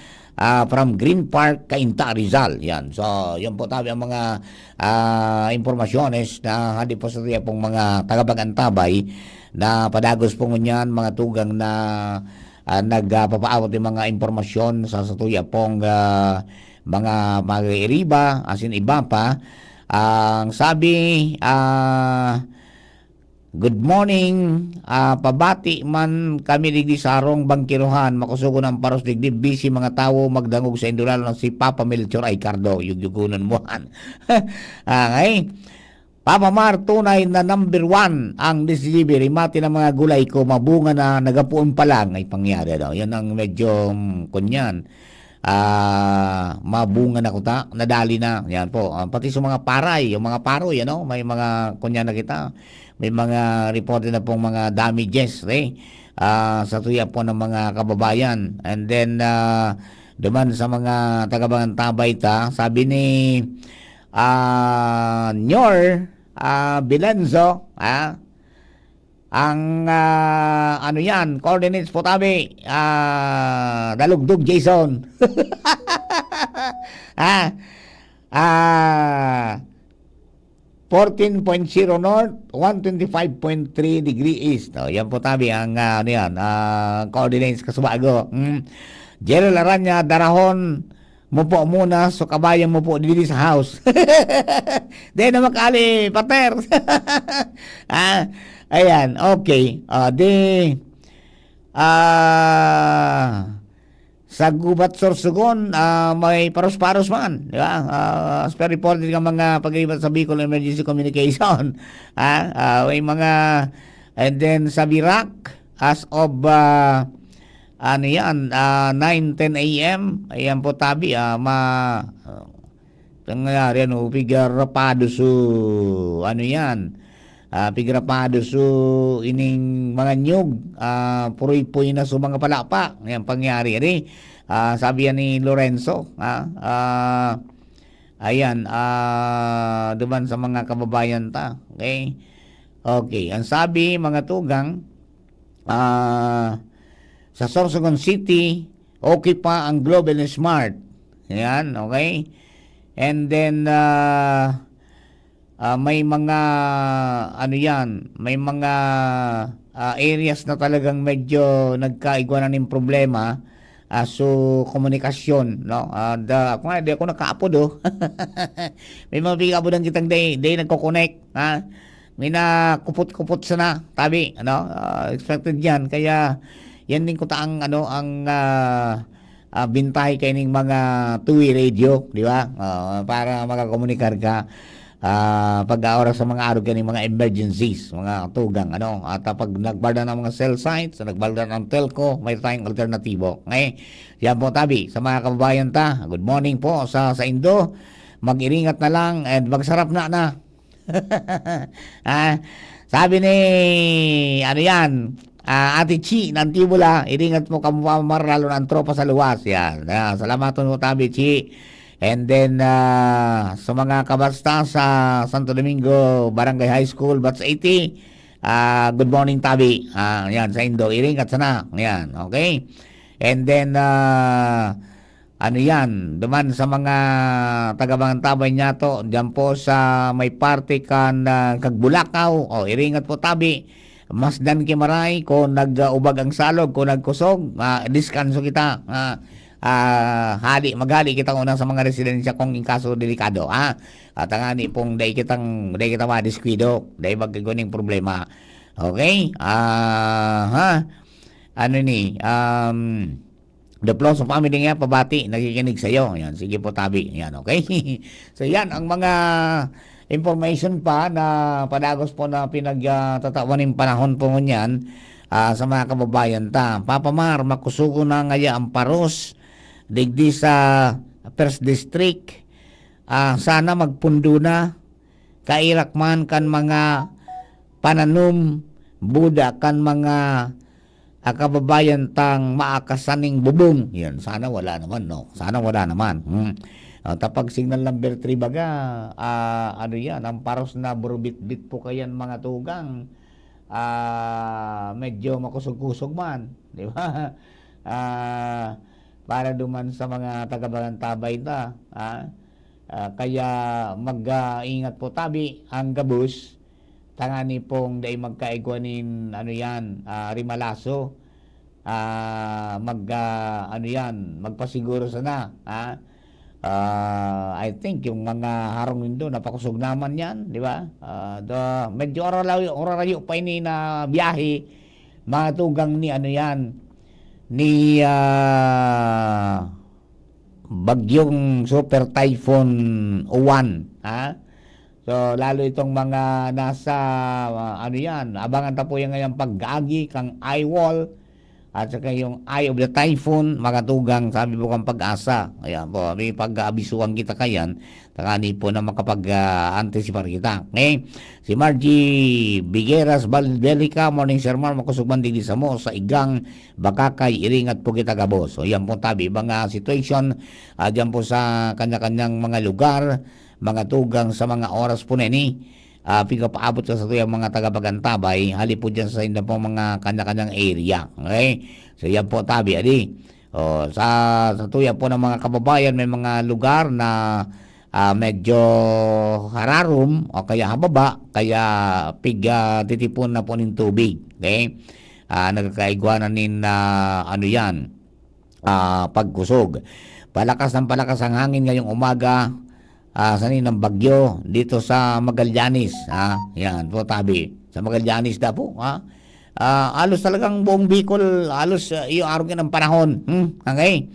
from Green Park, Cainta, Rizal. Yan. So, yan po tabi ang mga informasyones na hindi po sa tiya pong mga tagapagantabay na padagos po ngunyan, mga tugang na nagpapaawat ng mga informasyon sa tuya pong mga mag-iriba, asin iba pa. Ang sabi, good morning, pabati man kami digdi sa arong bangkiruhan, makusugo ng Paros digdi, busy mga tao magdangog sa indulalo ng si Papa Melchor Aicardo, yugyugunan mo. Okay. Papa Mar, tunay na number 1 ang DCGB, rimati ng mga gulay ko, mabunga na nagapuon pa lang, ay pangyari daw. Yan ang medyo kunyan. Mabunga na kuta, nadali na. Yan po. Pati sa mga paray, yung mga paroy, may mga kunyan na kita. May mga reported na pong mga damages, sa tuya po ng mga kababayan. And then duman sa mga taga-Bantabay ta, sabi ni Nyor Bilenzo, ang ano yan, coordinates po tabi, Dalugdog Jason. 14.0 north, 125.3 degree east. Yan po tabi ang ano yan, coordinates Kasubago. Gerald Aranya, Darahon, mo po muna, so kabayan mo po dito sa house. Di na makali, pater. Ayan, okay. Sa Gubat Sorsogon, may paros-paros man, di ba? As per reported ng mga pag-ibat sa Bicol Emergency Communication. May mga, and then sa Birak, as of, 9:10 a.m., ayan po tabi, nangyari, pigarapado su, pigarapado su, ining mga nyug, puroy-puy na su mga palapa, ayan pangyari, sabi yan ni Lorenzo, ayan, duman sa mga kababayan ta, okay, ang sabi, mga tugang, sa Sorsogon City, okay pa ang Global and Smart. Ayan, okay? And then, may mga, may mga areas na talagang medyo nagkaigwa na ng problema so komunikasyon, no? Kung di ako nakaapo do, may mga bigabo ng kitang day nagko-connect, may na kupot-kupot sana, tabi, expected yan, kaya, yan din ko taang ang bintay kay ning mga two-way radio, di ba? Para makakomunikar ka pag oras sa mga araw kaning mga emergencies, mga tugang at pag nagbalda ng mga cell sites, nagbalda ng telco, may tayong alternatibo. Okay? Yan po tabi sa mga kababayan ta. Good morning po sa Indo. Mag-iringat na lang and magsarap na. Sabi ni Ate Chi ng Tibula, iringat mo kamamar lalo ng tropa sa luwas. Yan. Salamat mo tabi, Chi. And then, sa mga kabasta sa Santo Domingo Barangay High School, Batch 80, good morning tabi. Yan, sa Indo, iringat sana. Yan, okay? And then, duman sa mga taga-Bantabay niya to, dyan po sa may party kan Kagbulakaw, iringat po tabi. Masdan kimaray kung nag-ubag ang salog, kung nagkusog, diskanso kita. Maghali kita unang sa mga residensya kung in kaso delikado. At nga ni pong day kita madiskwido, day magkiguning problema. Okay? The plus of family nga, pabati, nakikinig sa'yo. Yan, sige po tabi. Yan, okay? So yan, ang mga information pa na padagos po na pinagtatawaning panahon po ngunyan sa mga kababayan ta. Papamar, makusugo na ngaya ang paros digdi sa First District. Sana magpundo na kairak man kan mga pananum buda kan mga kababayan tang maakasaning bubong. Yan, sana wala naman, no? Sana wala naman. Tapag signal number 3 baga, yan, ang paros na burubit-bit po kayan mga tugang, medyo makusog-kusog man, di ba? Para duman sa mga taga-Bantabay ta, kaya mag-ingat po tabi ang gabus, tangani pong day magkaigwanin, rimalaso, magpasiguro sana, I think yung mga harong nindo napakusog naman yan, di ba? Medyo orarayo pa ini na biyahe, mga tugang ni ni bagyong Super Typhoon Uwan, So lalo itong mga nasa abangan ta po yung ngayong pag-agi kang eyewall at saka yung Eye of the Typhoon, makatugang sabi po kang Pag-asa. Ayan po, may pag-aabisuhan kita kayan, takani po na makapag-anticipar kita. Okay? Si Margie Bigueras Valdelica, morning Sir Mar, makusugban din sa mo, sa Igang, Bakakay, Iringat po kita gabos. So yan po tabi, mga situation, dyan po sa kanya-kanyang mga lugar, mga tugang sa mga oras po na ini. Pinapaabot sa tuyang mga tagapagantabay, hali po dyan sa inyo pong mga kanya-kanyang area. Okay? So yan po tabi, adi. Sa tuya po ng mga kababayan, may mga lugar na medyo hararum o kaya hababa, kaya titipon na po ng tubig. Okay? Nagkakaigwanan nin ano yan, pagkusog. Palakas ang hangin ngayong umaga, sanin ng bagyo dito sa Magallanes. Yan po tabi. Sa Magallanes da po. Alos talagang buong Bicol, alos yung araw ng panahon. Okay?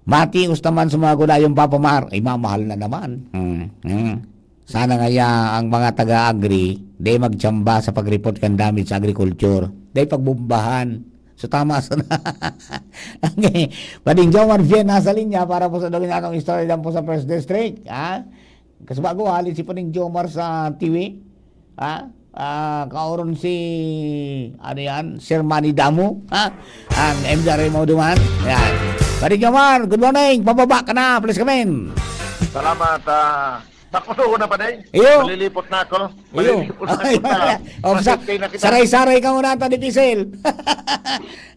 Mati ustaman sa mga gulayong papamar, ay mamahal na naman. Sana ngaya ang mga taga-agri, day magtsamba sa pag-report kan damage sa agriculture. Day pagbumbahan. So tama sa na. Okay. Pading Jomar Vien nasa linya para po sa dawin natong story lang po sa First District. Kasi bago halin si Pading Jomar sa TV. Kauron si ano yan, Sir Manny Damo. Ang MJ Remo Duman. Yan. Pading Jomar, good morning. Pababa ka na. Please come in. Salamat. Nakuso ko na pa din. Iyo. Malilipot na ako. Malilipot na. Saray-saray ka muna ito ni Pisel.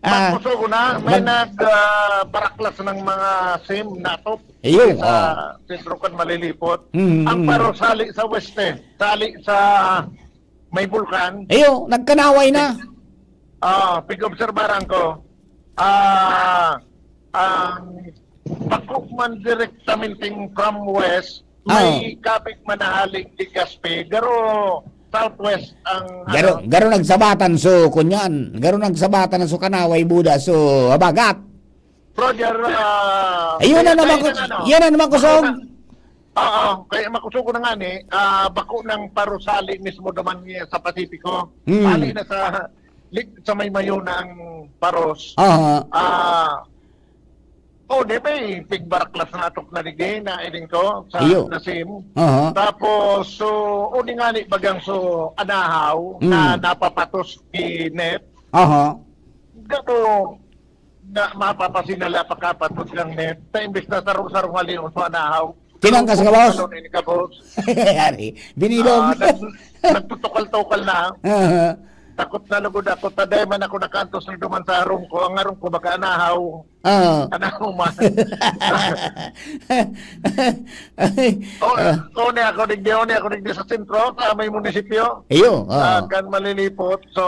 Nakuso ko na. May nagparaklas ng mga SIM natop. Iyo. Sa sentro kan malilipot. Mm-hmm. Ang paro sali sa weste. Sali sa may bulkan. Iyo. Nagkanaway na. Pig-obserbaran ko. Bakukman direktamenting from west. May kapit manahalig di Gaspe, garo southwest ang garo nagsabatan so kunyan, garo nagsabatan so kanaway Buda so abagat. Roger, ayun na naman ko, yan na naman kusog. Kaya makusog ko na nga ni, bako ng parusali mismo naman niya sa Pasipiko. Pali na sa may mayo na ang paros. Di ba pigbaraklas na atok na ligay na edin ko sa Nasim. Tapos, so, uni nga ni bagang so anahaw na napapatos ki net. Gato na mapapasinala pagkapatos ng net. Ta imbes na sarong-sarong halion sa anahaw. Tinangkas ka, boss? Yari, binilog. Nagtutukal-tukal na. Takot na lugod ako. Taday man ako nakantos na duman sa harong ko. Ang harong ko baka anahaw. Anahaw man. Ako digdi sa sentro, sa may munisipyo. Iyo. Kan malilipot. So,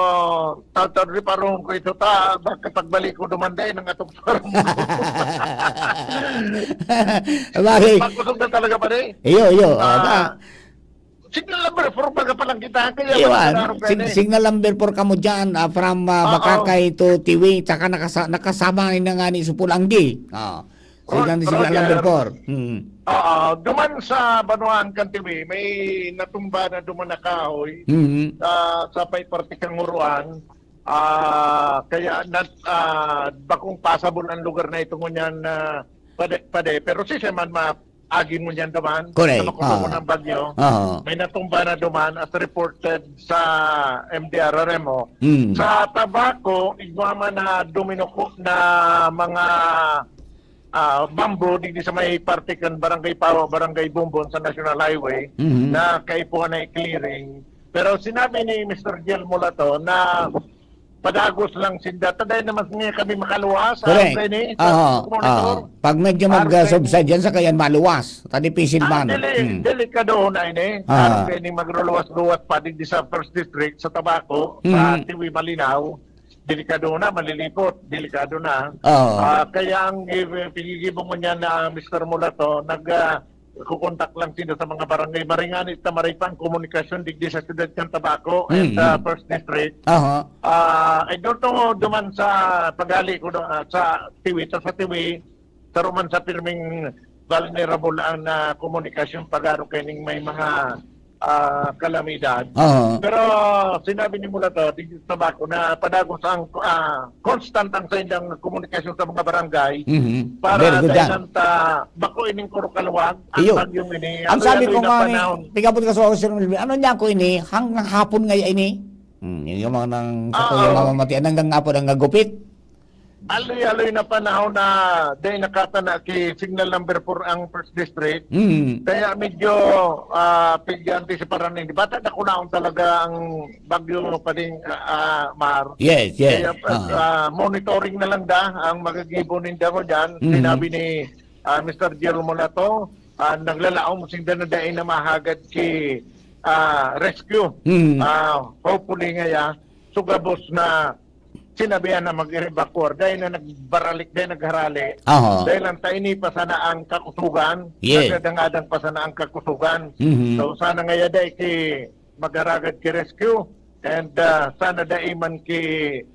tawtawd rin parong ko ito ta. Kapag balik ko dumanday ng atong sarong ko. Pagkusog na talaga pa rin. Iyo. Signal number 4 baga pa lang kita. Kaya signal number 4 ka mo dyan from Bakakay to Tiwi tsaka nakasama na nga ni Supulanggi. Signal number 4. Duman sa Banuan Kantiwi, may natumba na duman na kahoy sa pay partikang Muruan. Kaya bakong passable ang lugar na ito ngunyan pade. Pero si Seman agin mo niyan naman. Correct. Sa makuha mo ng bagyo. May natumba na duman as reported sa MDR Remo. Sa Tabaco, igwama na duminoko na mga bamboo di sa may partikan Barangay Pawa, Barangay Bumbon sa National Highway na kaipuhan na i-clearing. Pero sinabi ni Mr. Gel Mulato na padagos lang sinda. Taday naman niya kami makaluwas. Correct. Pag medyo mag-subside yan sa kayan maluwas. Tadi pisil man. Delikado na ini. Kaya ni magruluwas-luwas pa din sa First District sa Tabaco, sa Tiwi Malinaw. Delikado na, malilipot. Delikado na. Kaya ang pigigibong mo niya na Mr. Mulato, kukontak lang sila sa mga barangay Maringanit na maripang komunikasyon digdi sa siyudad ng Tabaco and First District. I don't know duman sa pagali ko sa Tiwi, taruman sa pirming vulnerable ang komunikasyon pagaro kaning may mga kalamidad. Oo. Pero sinabi ni Mula to, Digit Tabako, na padagos ang constant ang sa indang komunikasyon sa mga barangay Mhm. Very para good yan. dahil ta bako ining Kurukalawag ang Iyo. bagyong ini. Ang sabi ko Aloy-aloy na nga panahon. ni, tigabot ka sa Sir Melvin, ano niya ko ini, hanggang hapon ngayon ini. Yun yung mga nang sa Oo. yung mamamatian, hanggang hapon ang gagupit. Aloy-aloy na panahon na dahil nakata na ki signal number 4 ang first district. Kaya medyo pigyante si Paranin. Bata na kunaon talaga ang bagyo pa din, Mar. Yes, yes. Kaya monitoring na lang ang magagibo ninda ko dyan. Sinabi ni Mr. Jerome Lato, naglalaong sinda na dahil na mahagad ki rescue. Hopefully ngaya, sugabos na sinabihan na mag-evacuate dahil na nagbaralik, dahil nagharali. Dahil ang taini pa sana ang kakusugan. Yeah. Nagdadangadang pa sana ang kakusugan. Mhm. So sana ngaya dahil ki magaragad ki rescue and sana dahil man ki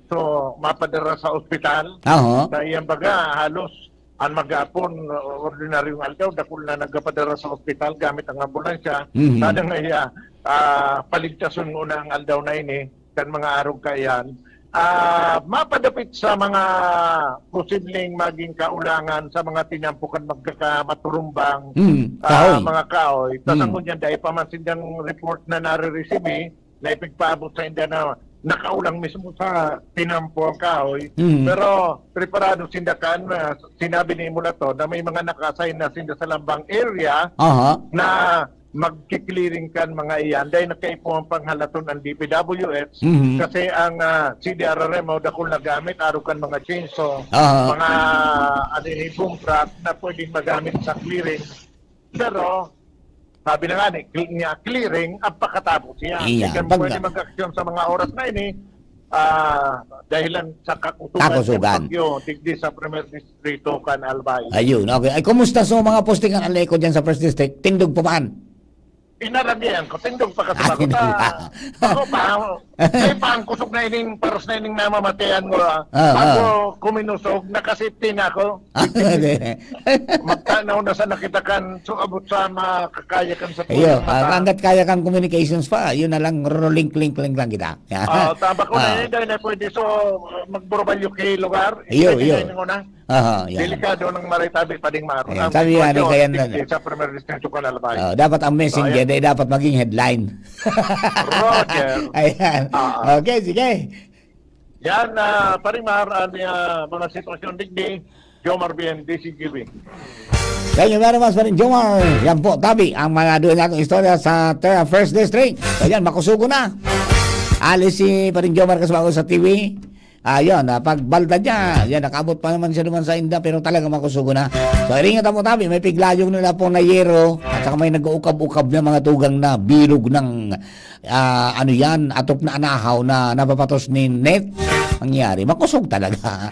so mapadara sa ospital. Dahil ang baga halos ang mag-apon ordinaryong aldaw dakul na nagapadara sa ospital gamit ang ambulansya. Sana ngaya paligtason muna ang aldaw na ini kan mga araw kayan. Mapadapit sa mga posibleng maging kaulangan sa mga tinampukan magkakamaturumbang kahoy. mga kahoy. Tasangon yan dahil pamansindang report na nare-receive na ipagpaabot sa inda na nakaulang mismo sa tinampo ang kahoy. Pero preparado sindakan, sinabi ni Mula to na may mga nakasign na sinda sa lambang area na magkiklearing kan mga iyan dahil nakaipo ang panghalaton ng DPWH kasi ang CDRRM o dakol na gamit araw kan mga chainsaw, mga boom truck na pwedeng magamit sa clearing. Pero sabi na nga niya, clearing ang pakatapos siya. Kaya pwede mag-aksyon sa mga oras na ini dahilan sa kakusugan. Digdi sa Premier Distrito kan Albay. Ayun, okay. Ay, kumusta so mga postingan ang ko dyan sa First District? Tindog pa man? Inaramihan ko, tindog pa kasi ako. Ako pa, may pang kusog na ining paros na ining namamatayan ko. Ako kuminusog, nakasipti na ako. Magtanaw na sa nakitakan, so abot sa makakaya kan sa Ayun, hanggat kaya kang communications pa, yun na lang, link lang kita. Tama ko na yun, dahil na pwede so magburbalyo kay lugar. Iyo. Delikado ng maritabi pa ding maro. Sabi nga, kaya na. Sa Premier Distrito ko Albay. Dapat ang messenger, dapat maging headline. Roger. Ayan. Okay, sige. Yan, parimar, mga sitwasyon digdi, Jomar BN, DCGB. Thank you very much, Parin Jomar. Yan po, tabi, ang mga doon natin istorya sa First District. So yan, makusugo na. Alis si Parin Jomar kasama ko sa TV. Ayun, pagbalda niya, yan, nakabot pa naman siya naman sa inda, pero talaga makusugo na. So, iringat mo tabi, may piglayong nila po na yero, at saka may nag-uukab-ukab na mga tugang na bilog ng, atop na anahaw na napapatos ni net. Nangyari, makusog talaga.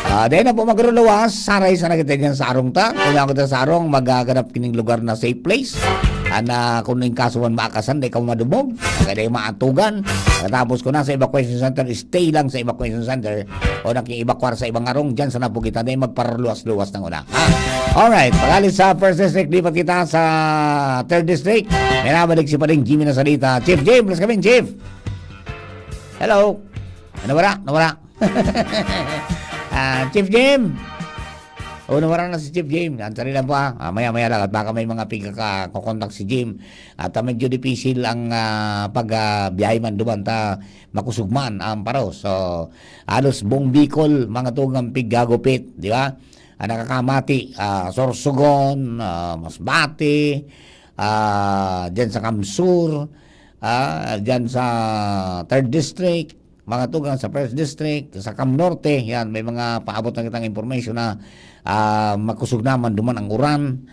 Dahil na po magrulawas, saray sa nakita niyan sa arong ta. Kung ako sa sarong, magaganap kining lugar na safe place. Na kung yung kasuhan maakasan, di ka madubog, kaya di maatugan. Tapos kung nasa evacuation center, stay lang sa evacuation center o naki-evacuar sa ibang arong, dyan sa napugitan, di magparluwas-luwas ng una. Alright, pag-alis sa First District, lipat kita sa Third District. May nabalik si pa rin Jimmy na salita. Chief Jim, let's come in, Chief. Hello. Nawala. Chief Jim. Nawala na si Chief Jim. Ansari lang po maya-maya lang at baka may mga pigkakakontak si Jim. At medyo difícil ang pagbiyahe man duman makusugman ang paros. So, halos buong Bicol, mga tugang piggagupit, di ba? Nakakamati, Sorsogon, Masbate, dyan sa Kamsur, dyan sa 3rd District, mga tugang sa 1st District, sa Cam Norte, yan, may mga paabot na kitang information na makusog naman duman ang uran,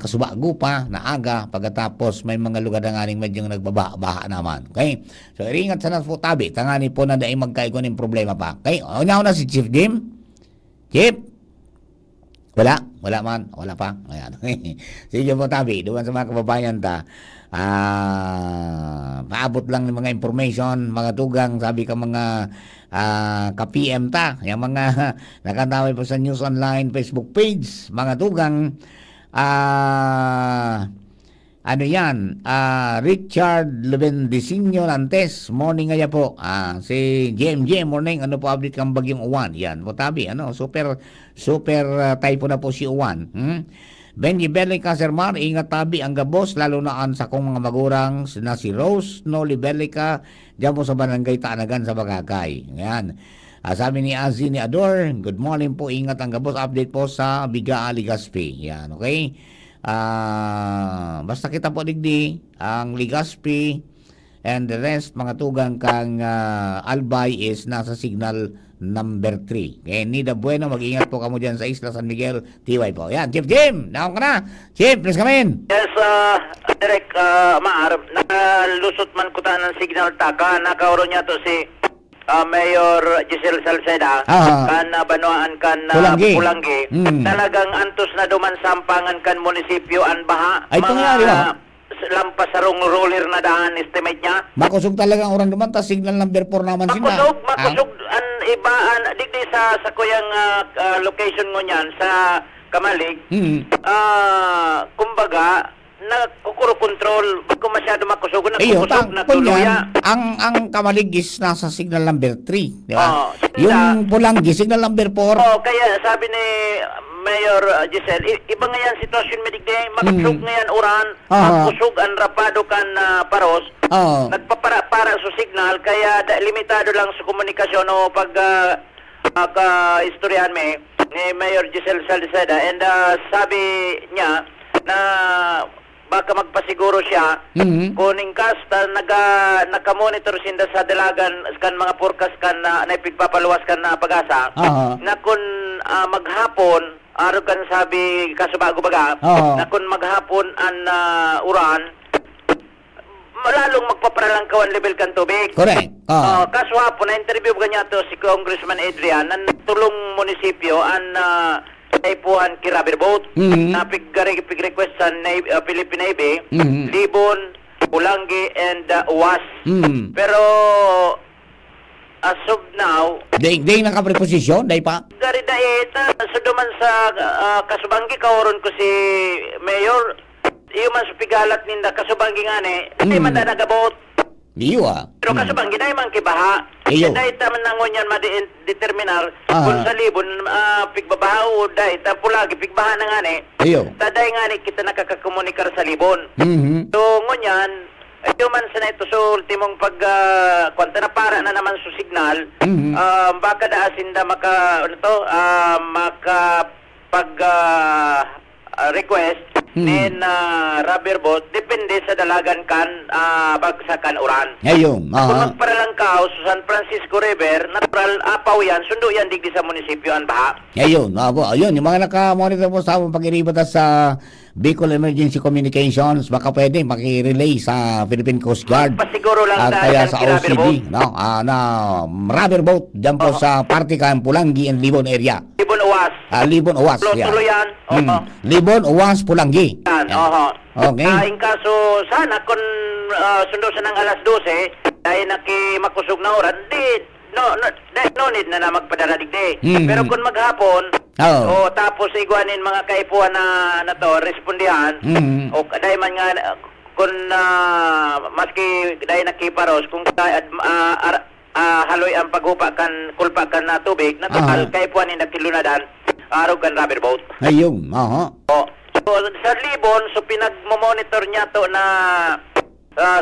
kasubago pa na aga, pagkatapos may mga lugar na nga medyo nagbabaha naman. Okay? So, iringat sa po tabi, tangani po na dahil magkaiko ng problema pa. Okay? Una na si Chief Jim? Chief? Wala pa. Ayan. Sige po tabi, duman sa mga kababayan paabot lang ng mga information, mga tugang, sabi ka mga ka-PM yung mga nakataway po sa News Online Facebook page, mga tugang ano yan, Richard Lubendisiño Nantes, morning nga po. Si JMJ, morning, ano po update kang bagyong Uwan? Yan, po tabi, super typo na po si Uwan. Benji Belica, Sir Mar, ingat tabi ang gabos, lalo na sa kong mga magurang na si Rose Noli Belica, dyan po sa Barangay Taanagan sa Bagakay. Yan. Sabi ni Azzi ni Ador, good morning po, ingat ang gabos, update po sa Bigaa, Legazpi. Yan, okay? Basta kita po digdi, ang Legazpi and the rest, mga tugang kang Albay is nasa signal number 3. Okay, Nida Bueno, mag-ingat po kamo dyan sa Isla San Miguel, TY po. Yan, Chief Jim, naon ka na. Chief, please come in. Yes, Direk Maar, nakalusot man ko ta ng signal taka, nakauro niya to si Mayor Giselle Salceda, kan Banuaan kan Pulangi. Talagang antos na duman sampangan kan munisipyo an baha. Ay, pangyari ba? Lampas sarong roller na daan estimate niya. Makusog talaga ang orang duman, ta signal number 4 naman sila. Makusog an iba digdi sa kuyang location ngo niyan sa Kamalig. Kumbaga nakukuro control kung masyado makusog na tuluya. Ang Kamalig is nasa signal number 3, di ba? Yung Pulangi signal number 4. Kaya sabi ni Mayor Giselle, iba nga yan sitwasyon medigde, makusog nga yan uran, makusog ang rapado kan paros, nagpapara sa signal, kaya limitado lang sa komunikasyon o pag istoryahan ni Mayor Giselle Salceda, and sabi niya na baka magpasiguro siya kuning kasta nakamonitor sinda sa dalagan kan mga forecast kan na ipigpapaluwas kan na pag-asa na kun maghapon aro kan sabi kasubago baga na kun maghapon an uran lalong magpaparalang kawan level kan tubig. Correct. Kaso hapon na interview ba niya to si Congressman Adrian na tulong munisipyo an Taipuan Kirabir Boat na pig-request sa Philippine Navy, Libon, Pulangi, and Uwas. Pero as of now, day naka-preposition, day pa? Gari dait, so duman sa Kasubangi, kaoron ko si Mayor, iyo man sa pigalat ninda, Kasubangi nga ni, hindi man na nagabot. Iyo Pero Kasubangi na yung kibaha. Iyo. Dahil taman nangon yan ma-determinar kung sa Libon, pigbabaha o dahil Pulagi, pigbaha na nga ni. Iyo. Taday nga ni kita nakakakomunikar sa Libon. So ngunyan, ito man sa na ito so ultimong pag kwanta na para na naman sa signal, baka daasin da request nin rubber boat depende sa dalagan kan bagsakan uran. Ayun. Kung magparalang kao sa San Francisco River, natural apaw yan, sundo yan digdi sa munisipyo an baha. Ayun. Ayun, yung mga naka-monitor po sa pag-iribata sa Bicol Emergency Communications, baka pwede maki-relay sa Philippine Coast Guard. Pasiguro lang at kaya sa OCD, no? Na rubber boat dyan po sa Partikan, Pulangi and Libon area. Libon Uwas. Libon Uwas. Tuloy yan. Libon Uwas, Pulangi. Yan, Okay. In kaso, sana kung sundo sa ng alas 12, dahil makusog na oras, no need na magpadala digdi. Pero kung maghapon, tapos iguanin mga kaipuan na to, respondihan, o dahil man nga, kung maski dahil nakiparos, kung haloy ang paghupa kan, kulpa kan na tubig, natural kaipuan ni nakilunadan, araw kan rubber boat. Ayun, So, sa Libon, so pinag-monitor niya to na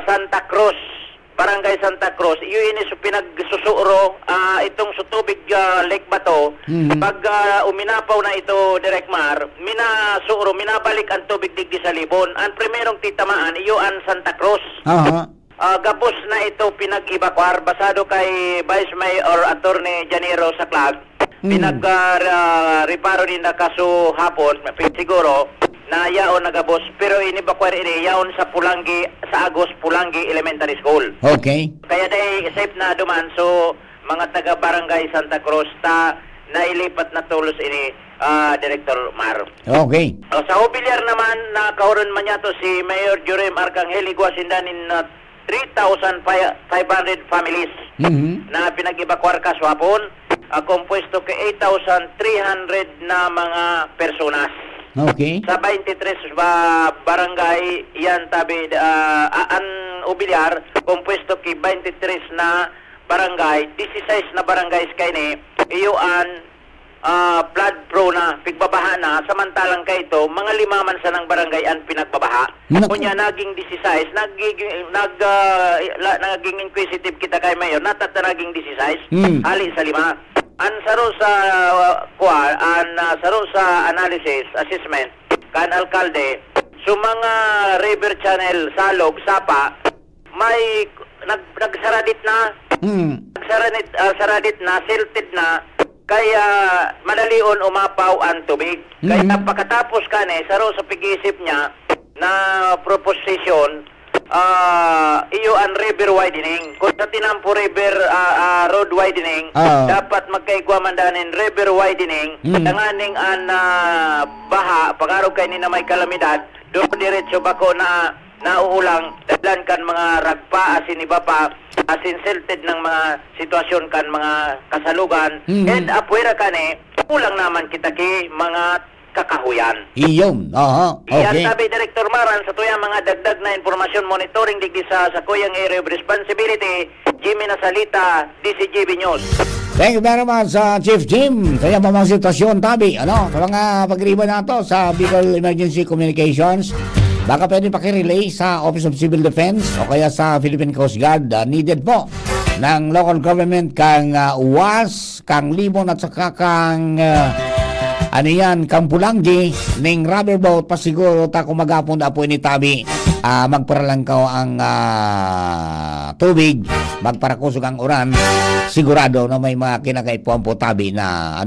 Santa Cruz, Barangay Santa Cruz, yun so pinagsusuro itong sa tubig Lake Bato. Pag uminapaw na ito, Direk Mar, minabalik ang tubig digdi sa Libon. Ang primerong titamaan, iyo ang Santa Cruz. Gabos na ito pinag-evacuar, basado kay Vice Mayor Attorney Janiro Saclag. Pinag-reparo din na kaso hapon, siguro, na yaon nagabos, pero inibakwar ini yaon sa Pulangi, sa Agos Pulangi Elementary School. Okay. Kaya dahil safe na duman, so mga taga-barangay Santa Cruz nailipat na tulos ini Director Mar. Okay. Sa Hobilyar naman, nakauron man niya to si Mayor Jurem Arcangel Iguasindan in 3,500 families na pinag-evacuar kaswapon, compuesto ke 8,300 na mga personas. Okay. Sa 23 barangay, yan tabi, an ubilyar, compuesto ki 23 na barangay, 16 na barangay kay iyuan flood prone na, pigbabaha na, samantalang kay ito, mga 5 man sa ng barangay ang pinagbabaha. Kunya naging 16, naging inquisitive kita kay Mayor, naging 16, hali sa 5. An saro sa saro sa analysis, assessment, kan alkalde, so mga river channel, salog, sapa, may nagsaradit na, saradit na, silted na, kaya madalion umapaw ang tubig. Kaya pagkatapos saro sa pag-iisip niya na proposition, iyo ang river widening. Kung sa tinampo river road widening, dapat magkaigwaman danin river widening, tanganing ang baha, pag-araw kay ni na may kalamidad, doon diretso bako na nauulang, dalan kan mga ragpa, asin iba pa, asin silted ng mga sitwasyon kan mga kasalugan, and apwera ulang naman kita ki mga kakahuyan. Iyon. Okay. Yan sabi Director Maran sa tuyang mga dagdag na informasyon monitoring digdi sa Kuyang Area of Responsibility, Jimmy Nasalita, DCGB News. Thank you very much, Chief Jim. Kaya pa mga sitwasyon, tabi, sa mga pag-riba na to sa Bicol Emergency Communications, baka pwede pakirelay sa Office of Civil Defense o kaya sa Philippine Coast Guard. Needed po ng local government kang UWAS, kang Libon at saka kang Kampulanggi ning rubber boat pasiguro ta kumagapon na po ni tabi magparalang ka ang tubig, magparakusog ang uran, sigurado na may mga kinakaipuan po tabi na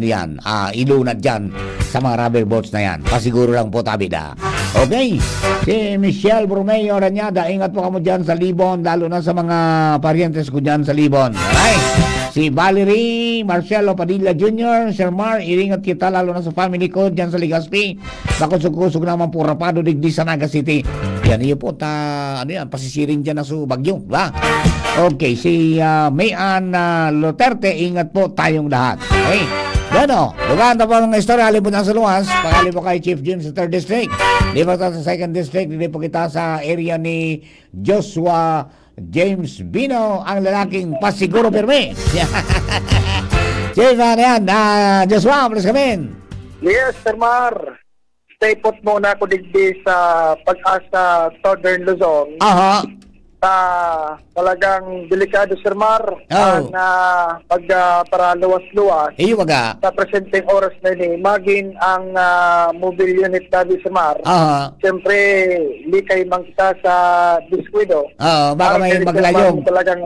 ilunad dyan sa mga rubber boats na yan. Pasiguro lang po tabi da. Okay, si Michelle Bromeo Ranyada, ingat po kamo dyan sa Libon, lalo na sa mga parientes ko dyan sa Libon. Alright. Si Valerie Marcelo Padilla Jr., Sir Mar, iringat kita lalo na sa family ko dyan sa Legazpi. Bakusog-kusog naman po rapado digdi sa Naga City. Yan iyo po pasisiring dyan na sa bagyo, ba? Okay, si Mayan Luterte, ingat po tayong lahat. Okay? Gano, lugaan na po ng istorya, halin po na sa luwas, pakali po kay Chief Jim sa 3rd District. Di ba sa 2nd District, hindi po kita sa area ni Joshua James Bino, ang lalaking pasiguro pirmi. Chief, yan, Joshua, please come in. Yes, Sir Mar. Stay put muna ako digdi sa Pag-asa Southern Luzon. Talagang delikado, Sir Mar, na para luwas-luwas. Sa presenteng oras na ini, maging ang mobile unit nabi, Sir Mar. Siyempre, likay mang kita sa disquido. Baka may maglayong. Talagang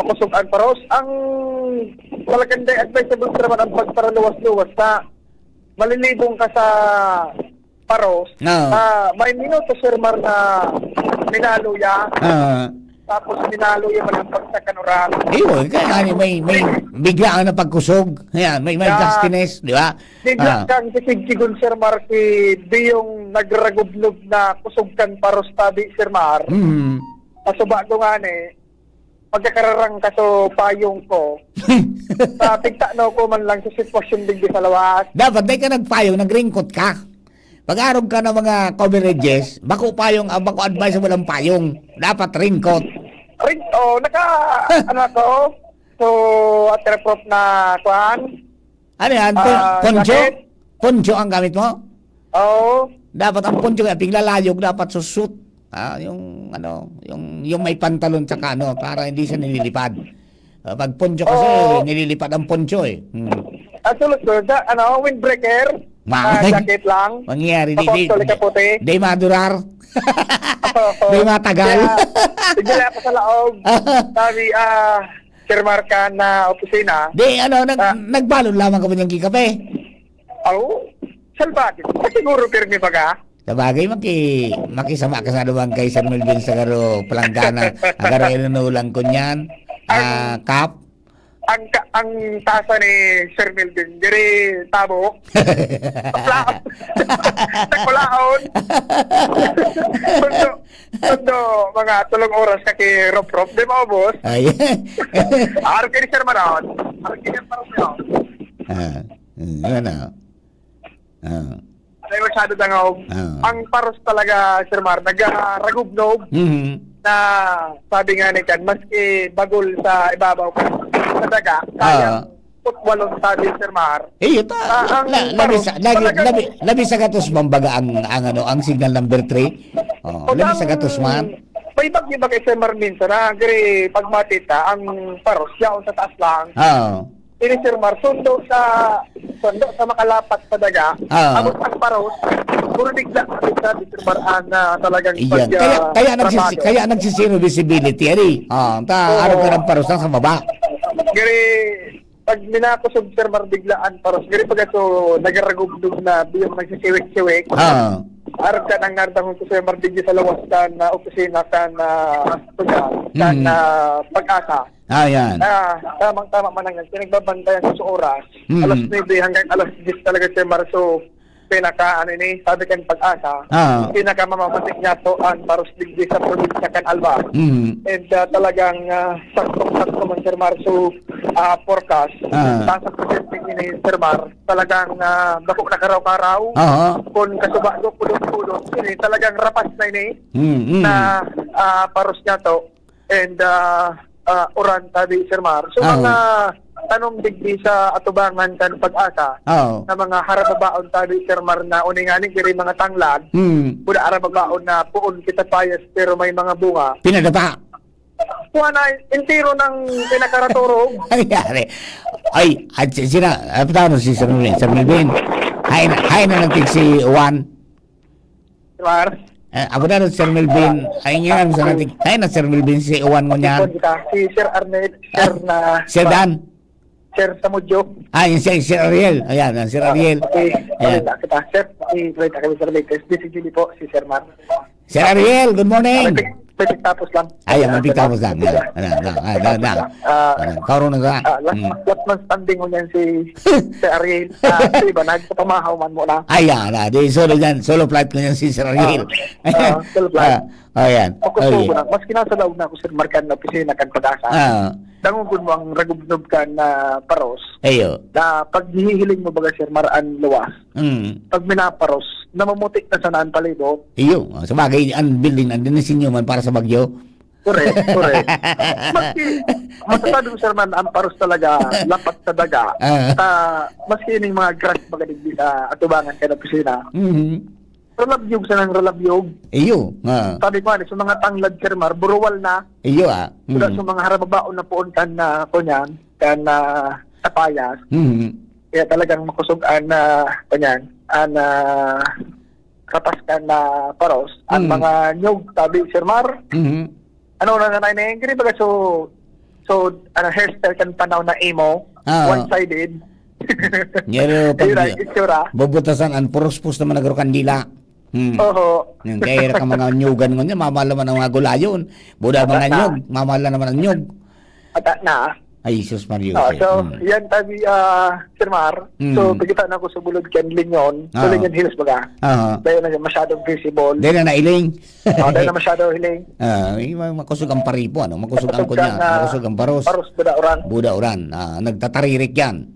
makusugan paros. Ang talagang advisable naman ang pagparaluwas-luwas na malilibong ka sa paros. May minuto, Sir Mar, na minaluya. Tapos minaluya man ang pagsakanuran. Kaya may biglaan na pagkusog. Ayan, may justiness, di ba? Bigla kang kisigsigon, Sir Mar, di yung nagragublob na kusog kan paros tabi, Sir Mar. Masuba ko nga pagkakararang kaso payong ko, sa tigtano ko man lang sa sitwasyon digdi sa lawas. Dapat di ka nagpayong, nagringkot ka. Pag-arog ka ng mga coverages, bako advice mo lang payong. Dapat ringkot. So, waterproof na kuhan. Ano yan? Poncho? Poncho ang gamit mo? Oo. Dapat ang poncho, piglalayog, dapat susut. Yung may pantalon tsaka para hindi siya nililipad. Pag poncho kasi, nililipad ang poncho eh. Sulot ko, windbreaker. Jacket lang. Mangyari puti. Di madurar. Di matagal. Sige ako sa laog. Sabi, Sir Marca na opisina. Di, nagbalon lamang ka mo niyang kikape. Salbagin. Siguro pirmi pa ka? Sabagay, makisama ka sa naman kay Sir Melvin sa garo palanggana. Agaro inunulang ko niyan. Kap. Ang tasa ni Sir Melvin, diri tabo. Takulaon. Sundo, mga 3 oras ka kay Rop-Rop. Di ba, boss? Araw ka ni Sir Maron. Araw ka ni Sir Maron. Ay, masyado dangaw. Ang paros talaga, Sir Mar, nag-ragubnog na sabi nga ni Kan, maski bagol sa ibabaw sa daga, kaya putwalong sabi, Sir Mar. Labi sa gatos mambaga ang signal number 3. Labi sa gatos man. May bagyo ba kay Sir Mar minsan na gari pagmatita ang paros yaon sa taas lang. Ini Sir Mar, sundo sa makalapat sa daga, abot ang paros, puro bigla sabi Sir Mar na talagang Kaya nagsisiro visibility ari. Araw ka ng paros sa baba. Gari pag minakusog Sir Mar biglaan paros, gari pag ito nagaragubdog na biyong nagsisiwik-siwik. Araw ka nang nardang ko Sir Mar digdi sa lawas ka na opisina ka na pag-asa. Yan. Tamang-tama man ang pinagbabantayan sa oras. Alas 9 hanggang alas 10 talaga Sir Mar. So, sabi kan pag-asa, pinakamamamatik niya to ang paros digdi sa probinsya kan Alba. And talagang sakto man Sir Mar. So, forecast, sa presenting ni Sir Mar, talagang bako na karaw-karaw, kung kasubado, pulot-pulot, talagang rapas na ini, na paros niya to. And, oran sabi Sir Mar. So mga tanong digdi sa atubangan kan pag-asa na mga harababaon sabi Sir Mar na uninganing kiri mga tanglad. Buda harababaon na puon kita payas pero may mga bunga. Pinadapa. Kuha na intiro ng pinakaraturog. Ay, at sila, si Sir Melvin. Hay na natin si Juan. Sir Mar. Ako na Sir Melvin. Ay nga sa natin. Hay na Sir Melvin si Juan mo niyan. Si Sir Arnett, Sir Dan. Sir Samudjo. Yung Sir Ariel. Ayan, Sir Ariel. Ayan. Sir, i-play kami Sir latest. Busy po si Sir Mar. Sir Ariel, good morning. Pwede tapos lang. Mabig tapos lang. Karoon na ka. Last man standing mo niyan si Ariel. Diba, nagpapamahaw man mo na. Solo flight ko niyan si Sir Ariel. Solo flight. Ayan. Mas kinasalaw na ako Sir Markan na opisina kan pag-asa. Dangugon mo ang ragubnob kan na paros. Na pag hihiling mo baga Sir Maran luwas. Pag minaparos, namamutik na sa naan palibo. Sa bagay, ang building, andun na sinyo man para sa bagyo. Correct. Masasabi ko Sir Man, ang paros talaga, lapat sa daga. Maski yung mga grass magadigdi sa atubangan ka na opisina. Ralabyog sa nang ralabyog. Sabi ko sa mga tanglad Sir Mar, buruwal na. Sa mga harababaon na puon kan na kunyan, kan na tapayas. Kaya talagang makusugan na kunyan, kapas kan na paros. Ang mga nyog, sabi Sir Mar, ano na nanay na baga so hairstyle kan panaw na emo, one-sided. Pero pag bubutasan ang puros-pus naman nagro kandila. Kaya ka mga nyugan ngon mamala man ang mga gulayon. Buda mga nyug, mamala naman ang nyug. At na. Ay, Jesus Mario. Yan tabi Sir Mar. So, pagkita na ako sa bulod kan Linyon. So, Linyon Hills baga. Dahil na masyadong visible. Dahil na iling. Dahil na masyadong hiling. Makusog ang paripo, makusog ang kunya, makusog ang paros. Paros, Buda Oran. Nagtataririk yan.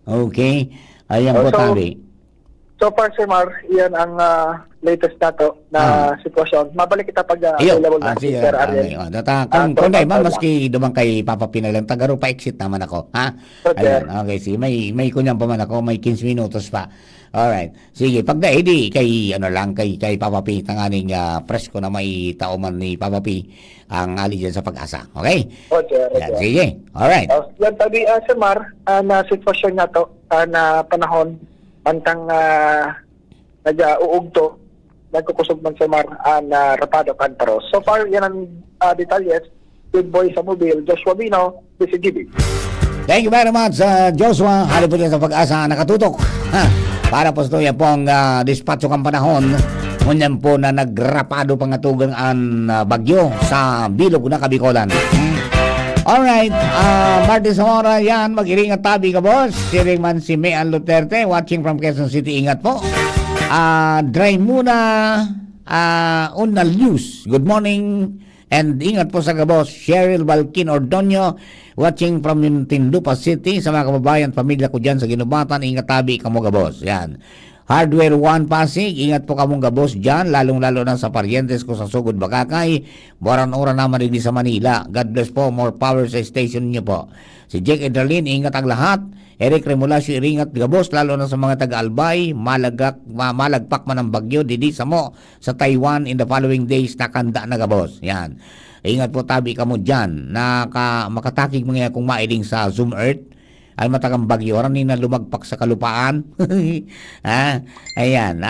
Okay. Ayan po tabi. So far, Sir Mar, yan ang latest nato na sitwasyon. Mabalik kita pag available na si Sir Ariel. Kung dahil man, maski dumang kay Papa Pinalang, tagaro pa exit naman ako. Ayan, okay, sige. May kunyang pa man ako, may 15 minutos pa. Alright. Sige, pag dahil di kay, kay Papa P, tanganing presko na may tauman ni Papa P, ang ali dyan sa pag-asa. Okay? Yan, sige. Alright. Yan tabi, Sir Mar, na sitwasyon nato na panahon, pantang nag-uugto, nagkukusog man sa Mar na rapado kan paros. So far, yan ang detalyes. Good boy sa mobile, Joshua Bino, BCGB. Thank you very much, Joshua. Hali po dyan sa pag-asa nakatutok. Para po ito yan po ang dispatcho kang panahon. Ngunyan po na nagrapado pangatugan ang bagyo sa bilog na Kabikolan. Alright, Martin Zamora, yan, mag-iringat tabi ka, boss. Siring man si Mayan Luterte, watching from Quezon City, ingat po. Dry muna, Unal News, good morning, and ingat po sa kabos, Cheryl Balkin Ordonio, watching from Tindupa City, sa mga kababayan, pamilya ko dyan sa Ginubatan, ingat tabi ka mo, kabos, yan. Hardware 1 Pasig, ingat po kamong gabos dyan, lalong-lalo na sa parientes ko sa Sugod, Bakakay, Boran-Ora naman rin sa Manila. God bless po, more power sa station niyo po. Si Jake Edralin, ingat ang lahat. Eric Remulasio, ingat gabos, lalo na sa mga taga-Albay, malagpak man ang bagyo, didi sa mo, sa Taiwan in the following days, nakanda na gabos. Yan. Ingat po tabi kamo dyan, makatakig mga kung mailing sa Zoom Earth, ay matagang bagyo ran na lumagpak sa kalupaan. Ayan,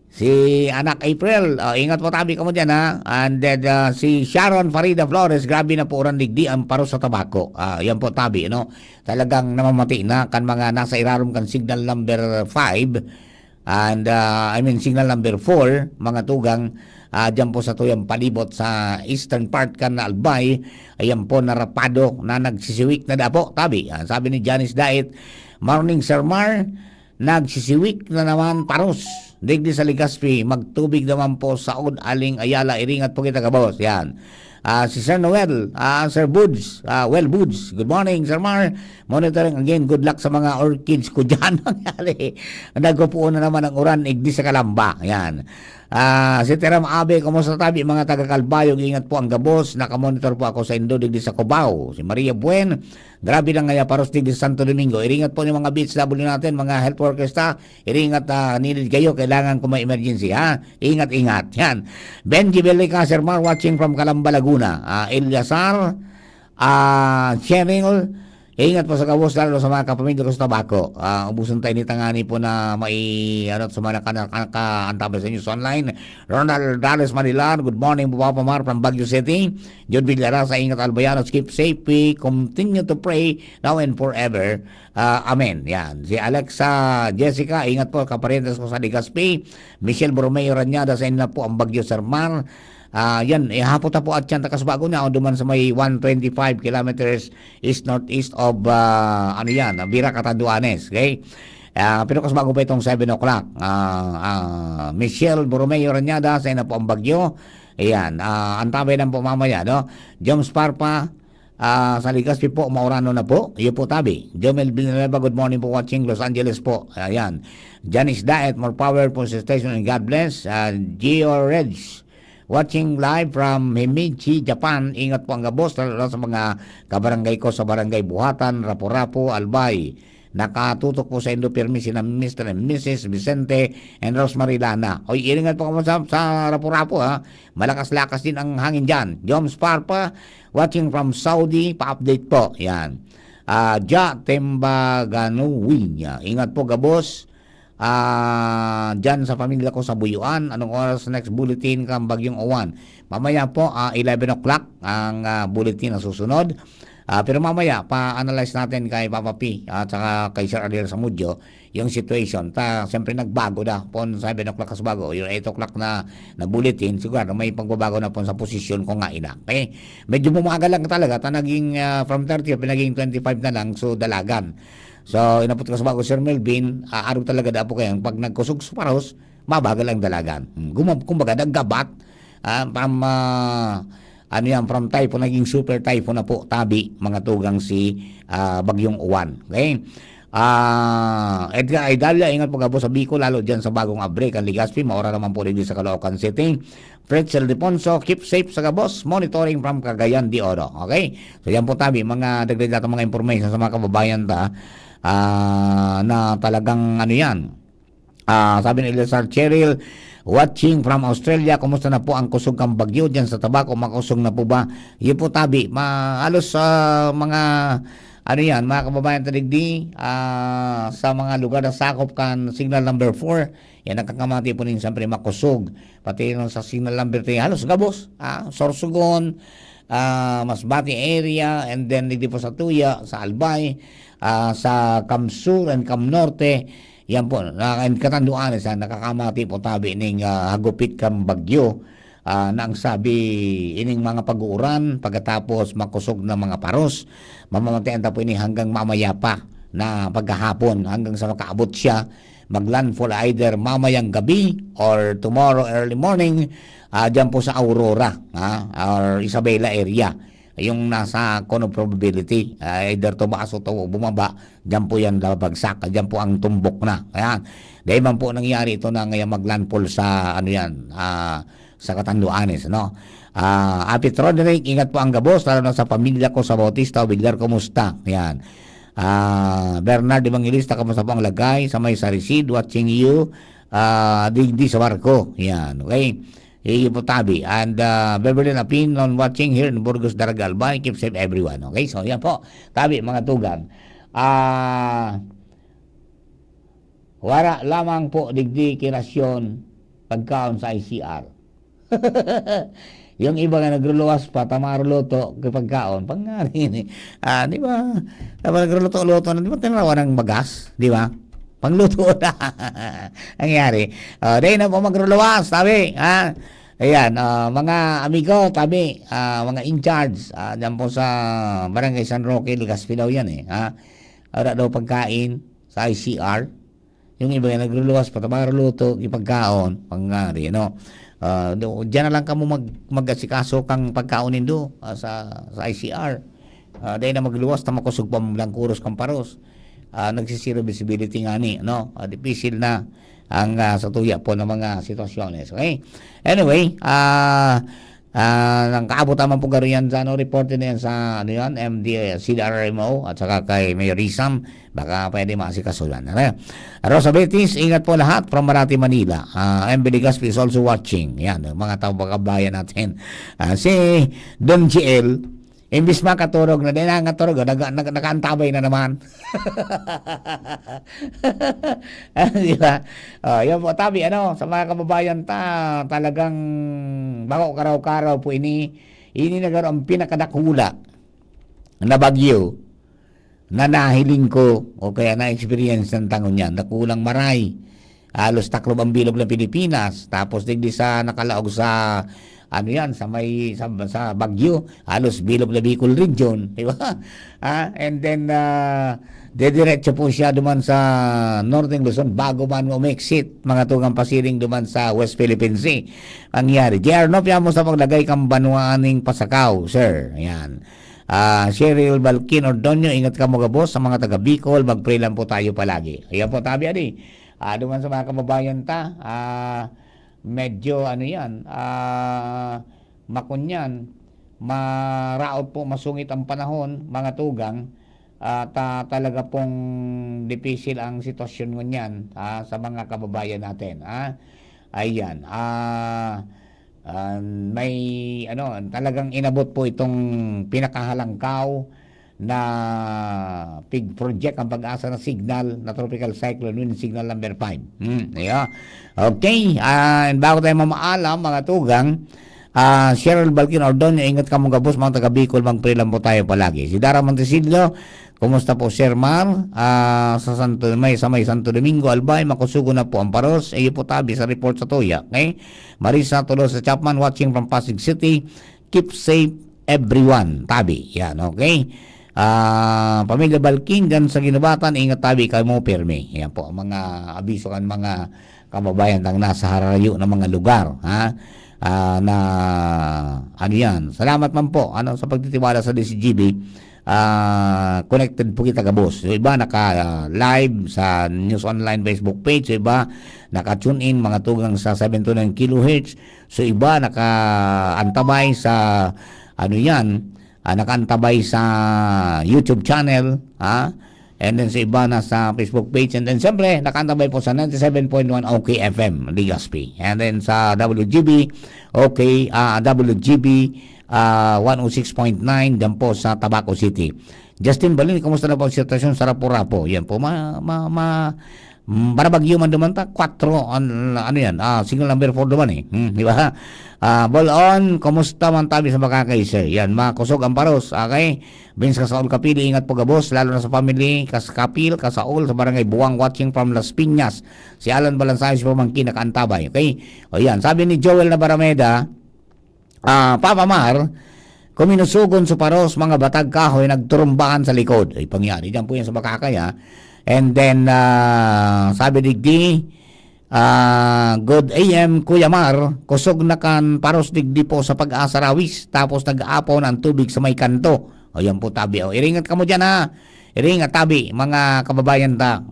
si anak April, ingat po tabi ka mo dyan, ha. And then si Sharon Farida Flores, grabe na po ran digdi ang paro sa tabako. Yan po tabi, no. Talagang namamati na kan mga nasa irarom kan signal number 5 and signal number 4, mga tugang dyan po sa tuyang palibot sa eastern part kan na Albay. Ayan po narapado na nagsisiwik na dapo tabi. Sabi ni Janice Dait, morning Sir Mar, nagsisiwik na naman paros digdi sa Legazpi, magtubig naman po sa Aling Ayala, iringat po kita kabos. Yan. Si Sir Noel, Sir Buds, Buds, good morning Sir Mar, monitoring again, good luck sa mga orchids ko dyan. Nagpupuo na naman ang uran igdi sa Kalamba. Yan. Si Teram Abe, kumusta tabi mga taga-Kalbayog, ingat po ang gabos, nakamonitor po ako sa Indo digdi sa Cubao. Si Maria Buen, grabe lang ngaya paros digdi sa Santo Domingo, iringat po yung mga BHW natin, mga health workers iringat needed kayo, kailangan kung may emergency, ha, ingat yan. Benji Belica, Sir Mar, watching from Calamba, Laguna. Eliasar, Cheryl, ingat po sa gabos, lalo sa mga kapamilya ko sa tabako. Ubusan tayo ni tangani po na may sa mga nakaantabay sa news online. Ronald Dallas Manilan, good morning po Papa Mar from Baguio City. John Villara, sa ingat Albayanos, keep safe, continue to pray now and forever. Amen. Yan. Si Alexa Jessica, ingat po kaparientes ko sa Legazpi. Michelle Borromeo Ranyada, sa inyo na po ang Baguio Sir Mar. Yan, hapot na po at yan takasbago niya, duman sa may 125 kilometers east-northeast of Bira, Catanduanes. Okay? Pero kasbago pa itong 7 o'clock. Michelle Borromeo Ranyada, sa ina po ang bagyo. Ayan, antabay lang po mamaya, no? Joms Parpa, sa Legazpi po, maurano na po. Iyo po tabi. Jomel Villanueva, good morning po watching Los Angeles po. Ayan. Janice Diet, more power po sa station and God bless. Gio Reds, watching live from Himeji, Japan. Ingat po ang gabos, lalo sa mga kabarangay ko sa Barangay Buhatan, Rapo-Rapo, Albay. Nakatutok po sa Indo Permisi na Mr. and Mrs. Vicente and Rosemary Lana. Oy, ingat po kamo sa Rapo-Rapo, ha. Malakas-lakas din ang hangin dyan. Joms Parpa, watching from Saudi, pa-update po. Yan. Ja Tembaganuwi. Ingat po gabos. Dyan sa pamilya ko sa Buyuan. Anong oras next bulletin kang Bagyong Uwan? Mamaya po 11 o'clock ang bulletin na susunod. Pero mamaya pa-analyze natin kay Papa P at saka kay Sir Ariel Samudyo yung situation. Siyempre nagbago na po 7 o'clock kasbago. Yung 8 o'clock na bulletin, siguro may pagbabago na po sa posisyon ko nga ina. Okay? Medyo bumaga lang talaga. Naging from 30 pinaging 25 na lang. So dalagan. So, inapot ko sa bago, Sir Melvin, araw talaga dapo kayo. Pag nagkusog sa paros, mabagal ang dalagan. Kumbaga, naggabat, from typhoon, naging super typhoon na po, tabi, mga tugang si Bagyong Uwan. Okay? Edgar Aidalia, ingat po sa Bicol, lalo dyan sa bagong Abre, kan Legazpi, maura naman po rin sa Caloocan City. Fred Deponso, keep safe sa gabos, monitoring from Cagayan de Oro. Okay? So, yan po tabi, mga dagdag natin mga information sa mga kababayan na talagang sabi ni Elizar Cheryl, watching from Australia, kumusta na po ang kusog ng bagyo dyan sa Tabaco, makusog na po ba? Yun po tabi, halos mga mga kababayan taligdi sa mga lugar na sakop kan signal number 4, yan nakakamati po rin siyempre makusog, pati sa signal number 3, halos gabos, Sorsogon, Masbate area, and then dito po sa Tuya, sa Albay, sa Kamsur and Kamnorte, yan po, Catanduanes, nakakamati po tabi ning hagupit kang bagyo, na ang sabi ining mga pag-uuran, pagkatapos makusog na mga paros, mamamantayan po ini hanggang mamaya pa na pagkahapon, hanggang sa makaabot siya, maglandfall either mamayang gabi or tomorrow early morning, dyan po sa Aurora or Isabela area. yung nasa cone of probability. Either tumaas o bumaba, dyan po yan babagsak. Dyan po ang tumbok na. Ayan. Dahil man po nangyari ito na ngayon maglandfall sa sa Catanduanes, no? Apit Roderick, ingat po ang gabos, lalo na sa pamilya ko sa Bautista, Biglar, kumusta? Ayan. Bernard Evangelista, kamusta po ang lagay? Sa may Sarisid, watching you. Digdi sa barko. Yan, okay? Higi po tabi. And Beverly Lapin on watching here in Burgos, Daragal. Bye. Keep safe everyone. Okay? So, yan po. Tabi, mga tugan. Wara lamang po digdi kirasyon pagkaon sa ICR. Yung iba nga nagruluwas pa, tamaruluto kapag kaon, pangari ni. Di ba? Dapat nagruluto-luto na, di ba tinarawa ng bagas? Di ba? Pangluto na. Nangyari. Dahil na po magruluwas, tabi. Ayan, mga amigo, tabi, mga in charge, dyan po sa Barangay San Roque, Legazpi daw yan Ara daw pagkain sa ICR. Yung iba nga nagruluwas pa, tamaruluto, ipagkaon, pangari, no? Diyan na lang ka mo mag-asikaso kang pagkaunin do sa ICR. Dahil na magluwas na makusog pa lang kuros kang paros. Nagsisiro visibility nga ni, no? Difficile na ang sa tuya po ng mga sitwasyones. Okay? Anyway, nang kaabot naman po garo yan sa report na yan sa CDRMO at saka kay Mayor Rizam, baka pwede maasikaso yan. Rosa Betis, ingat po lahat from Marati, Manila. MB Legazpi is also watching. Yan, mga kabayan natin. Si Don GL, imbis makaturog na din, nakaturog, nakaantabay na naman. Di ba? Yan po, tabi, sa mga kababayan talagang bako karaw-karaw po ini nagaro ang pinakadakula na bagyo na nahiling ko o kaya na-experience ng tangon niyan. Nakulang maray. Halos taklob ang bilog ng Pilipinas. Tapos digdi sa nakalaog sa sa Baguio, halos bilog na Bicol region, di ba? And then dediretso po siya duman sa Northern Luzon bago man umexit mga tugang pasiring duman sa West Philippine Sea. Nangyari, JR no mo sa paglagay kang banwaaning pasakaw, sir. Ayan. Cheryl Balkin Ordonio, ingat ka mga boss sa mga taga Bicol, mag-pray lang po tayo palagi. Ayan po, tabi ani. Duman sa mga kababayan medyo makunyan, maraot po, masungit ang panahon, mga tugang, talaga pong difficile ang sitwasyon ngunyan sa mga kababayan natin. Ayan, may talagang inabot po itong pinakahalangkaw na big project ang pag-asa na signal na tropical cyclone, wind signal number 5. Okay, and bago tayo mamaalam mga tugang, Cheryl Balkin Ordonio, ingat ka mong gabos mga taga Bicol, mag-pray lang po tayo palagi. Si Dara Montesillo, kumusta po Sir Mar? Sa may Santo Domingo, Albay, makusugo na po ang paros. Iyo po tabi sa report sa Toya. Okay? Marisa Tolosa Chapman, watching from Pasig City. Keep safe everyone. Tabi. Yan, okay? Pamilya Balkin dyan sa Ginubatan, ingat tabi kayo mo pirmi. Yan po, mga abiso kan mga kababayan tang nasa harayo ng mga lugar. Yan. Salamat man po sa pagtitiwala sa DCGB. Connected po kita kabos. So iba naka-live sa News Online Facebook page. So iba naka-tune in mga tugang sa 729 kHz. So iba naka-antabay sa nakaantabay sa YouTube channel, and then sa iba na sa Facebook page, and then siyempre nakaantabay po sa 97.1 OK FM Legazpi, and then sa WGB WGB 106.9 dyan po sa Tabaco City. Justin Balin, kumusta na po ang sitwasyon sa Rapo-Rapo? Yan po, Barabagyo man duman ta 4 single number 4 duman di ba? Ball on, kumusta man tabi sa makakaisa? Yan, makusog ang paros. Okay? Vince Kasaul Kapili, ingat po gabos, lalo na sa family Kapil, Kasaul sa barangay Buwang, watching from Las Piñas. Si Alan Balansayos po mangkin nakaantabay. Okay? O yan, sabi ni Joel Nabarameda, Papa Mar, kuminusugon sa paros, mga batag kahoy nagturumbahan sa likod. Ay pangyari, dyan po yan sa Makakay. And then, sabi digdi, Good AM, Kuya Mar. Kusog na kan paros digdi po sa Pag-asa Rawis. Tapos nag-aapaw ng tubig sa may kanto. O yan po tabi. O, iringat ka mo dyan ha. Iringat tabi, mga kababayan ta.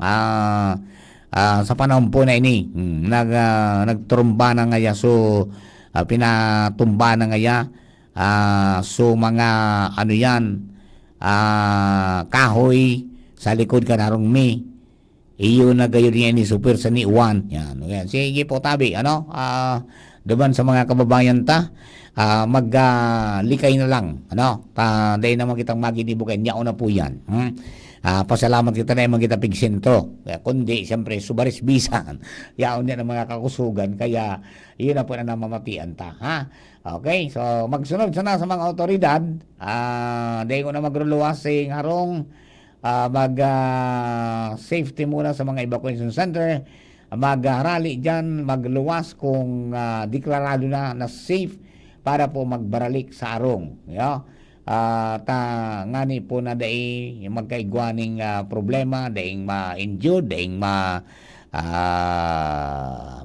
Sa panahon po na ini. Nagtrumba na ngaya. So, pinatumba na ngaya. So, mga ano yan. Kahoy. Sa likod ka narong mi. Iyo na gayon niya ni super sa ni Juan. Yan. Sige po tabi. Ano? Diban sa mga kababayan ta, maglikay na lang. Ano? Dahil naman kitang magidibukay. Nyao na po yan. Pasalamat kita na yung kita pigsentro. Kundi, siyempre, subaris bisan. Yaon niya ng mga kakusugan. Kaya, yun na po na namamatian ta. Ha? Okay? So, magsunod sana sa mga otoridad. Dahil ko na magruluwasing harong safety muna sa mga evacuation center, mag-rally dyan, magluwas kung deklarado na safe para po magbaralik sa arong. Ngani po na daing magkaigwaning problema, daing ma-injured, daing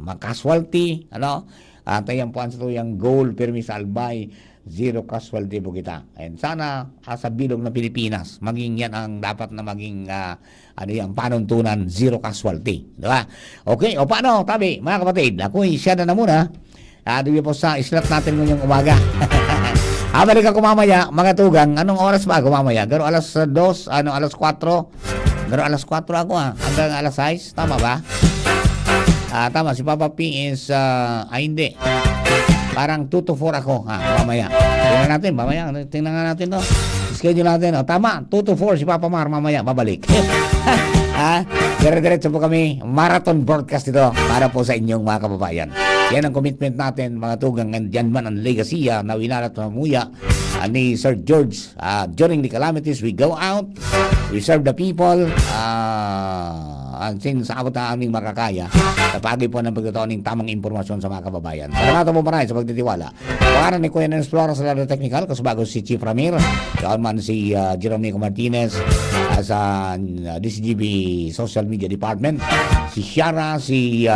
ma-casualty, ano? Tayan po ang satuyang goal, pirmi sa Albay, zero casualty po kita. And sana sa bilog ng Pilipinas, maging yan ang dapat na maging panuntunan, zero casualty. Diba? Okay, o paano, tabi, mga kapatid, ako'y siya na muna. Dito po sa islat natin ngayong umaga. Balik ako mamaya, mga tugang, anong oras ba ako mamaya? Garo alas 2, alas 4? Garo alas 4 ako hanggang alas 6, tama ba? Tama, si Papa P is, hindi. Parang 2 to 4 ako, mamaya. Tingnan natin, mamaya. Tingnan nga natin, no? Schedule natin, no? Tama, 2 to 4 si Papa Mar, mamaya, babalik. Dire-diretso po kami, marathon broadcast ito para po sa inyong mga kababayan. Yan ang commitment natin, mga tugang, andyan man ang legasiya na winalat mamuya ni Sir George. During the calamities, we go out, we serve the people, sa abot na aming makakaya sa pagi po ng pagkataon ng tamang impormasyon sa mga kababayan. Salamatan po maraming sa pagtitiwala. Pangalan ni Kuya Nens Flora sa lado technical, kasabago si Chief Ramir, kaon man si Jerome Nico Martinez sa DCGB Social Media Department, si Shara, si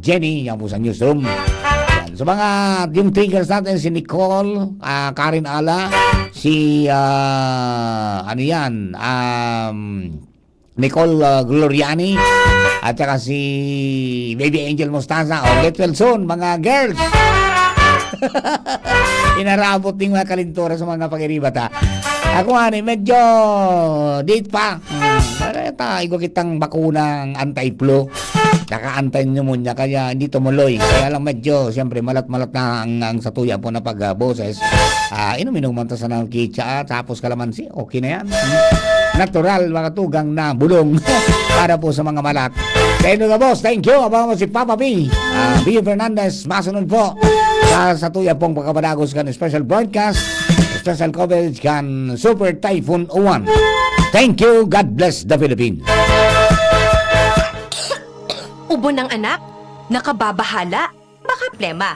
Jenny, yan po sa newsroom. Yan. So mga yung triggers natin, si Nicole, Karen Ala, si Nicole Gloriani, at saka si Baby Angel Mostaza. Get well soon, mga girls. Inarabot ng mga kalintura sa mga pag-iribata. Ako medyo date pa. Igo kitang bakunang anti-flu. Naka-antay pneumonia kaya hindi tumuloy. Kaya lang medyo, siyempre, malat-malat na ang satuya po na pag-boses. Inom-inom man ta sa ng kitsa, tapos kalamansi, okay na yan. Natural, mga tugang na bulong para po sa mga malat. Thank you, boss. Thank you. Abang mo si Papa B. B. Fernandez, masunod po sa tuya pong pagkapadagos kan special broadcast, special coverage kan Super Typhoon Uwan. Thank you. God bless the Philippines. Ubo ng anak? Nakababahala? Baka plema?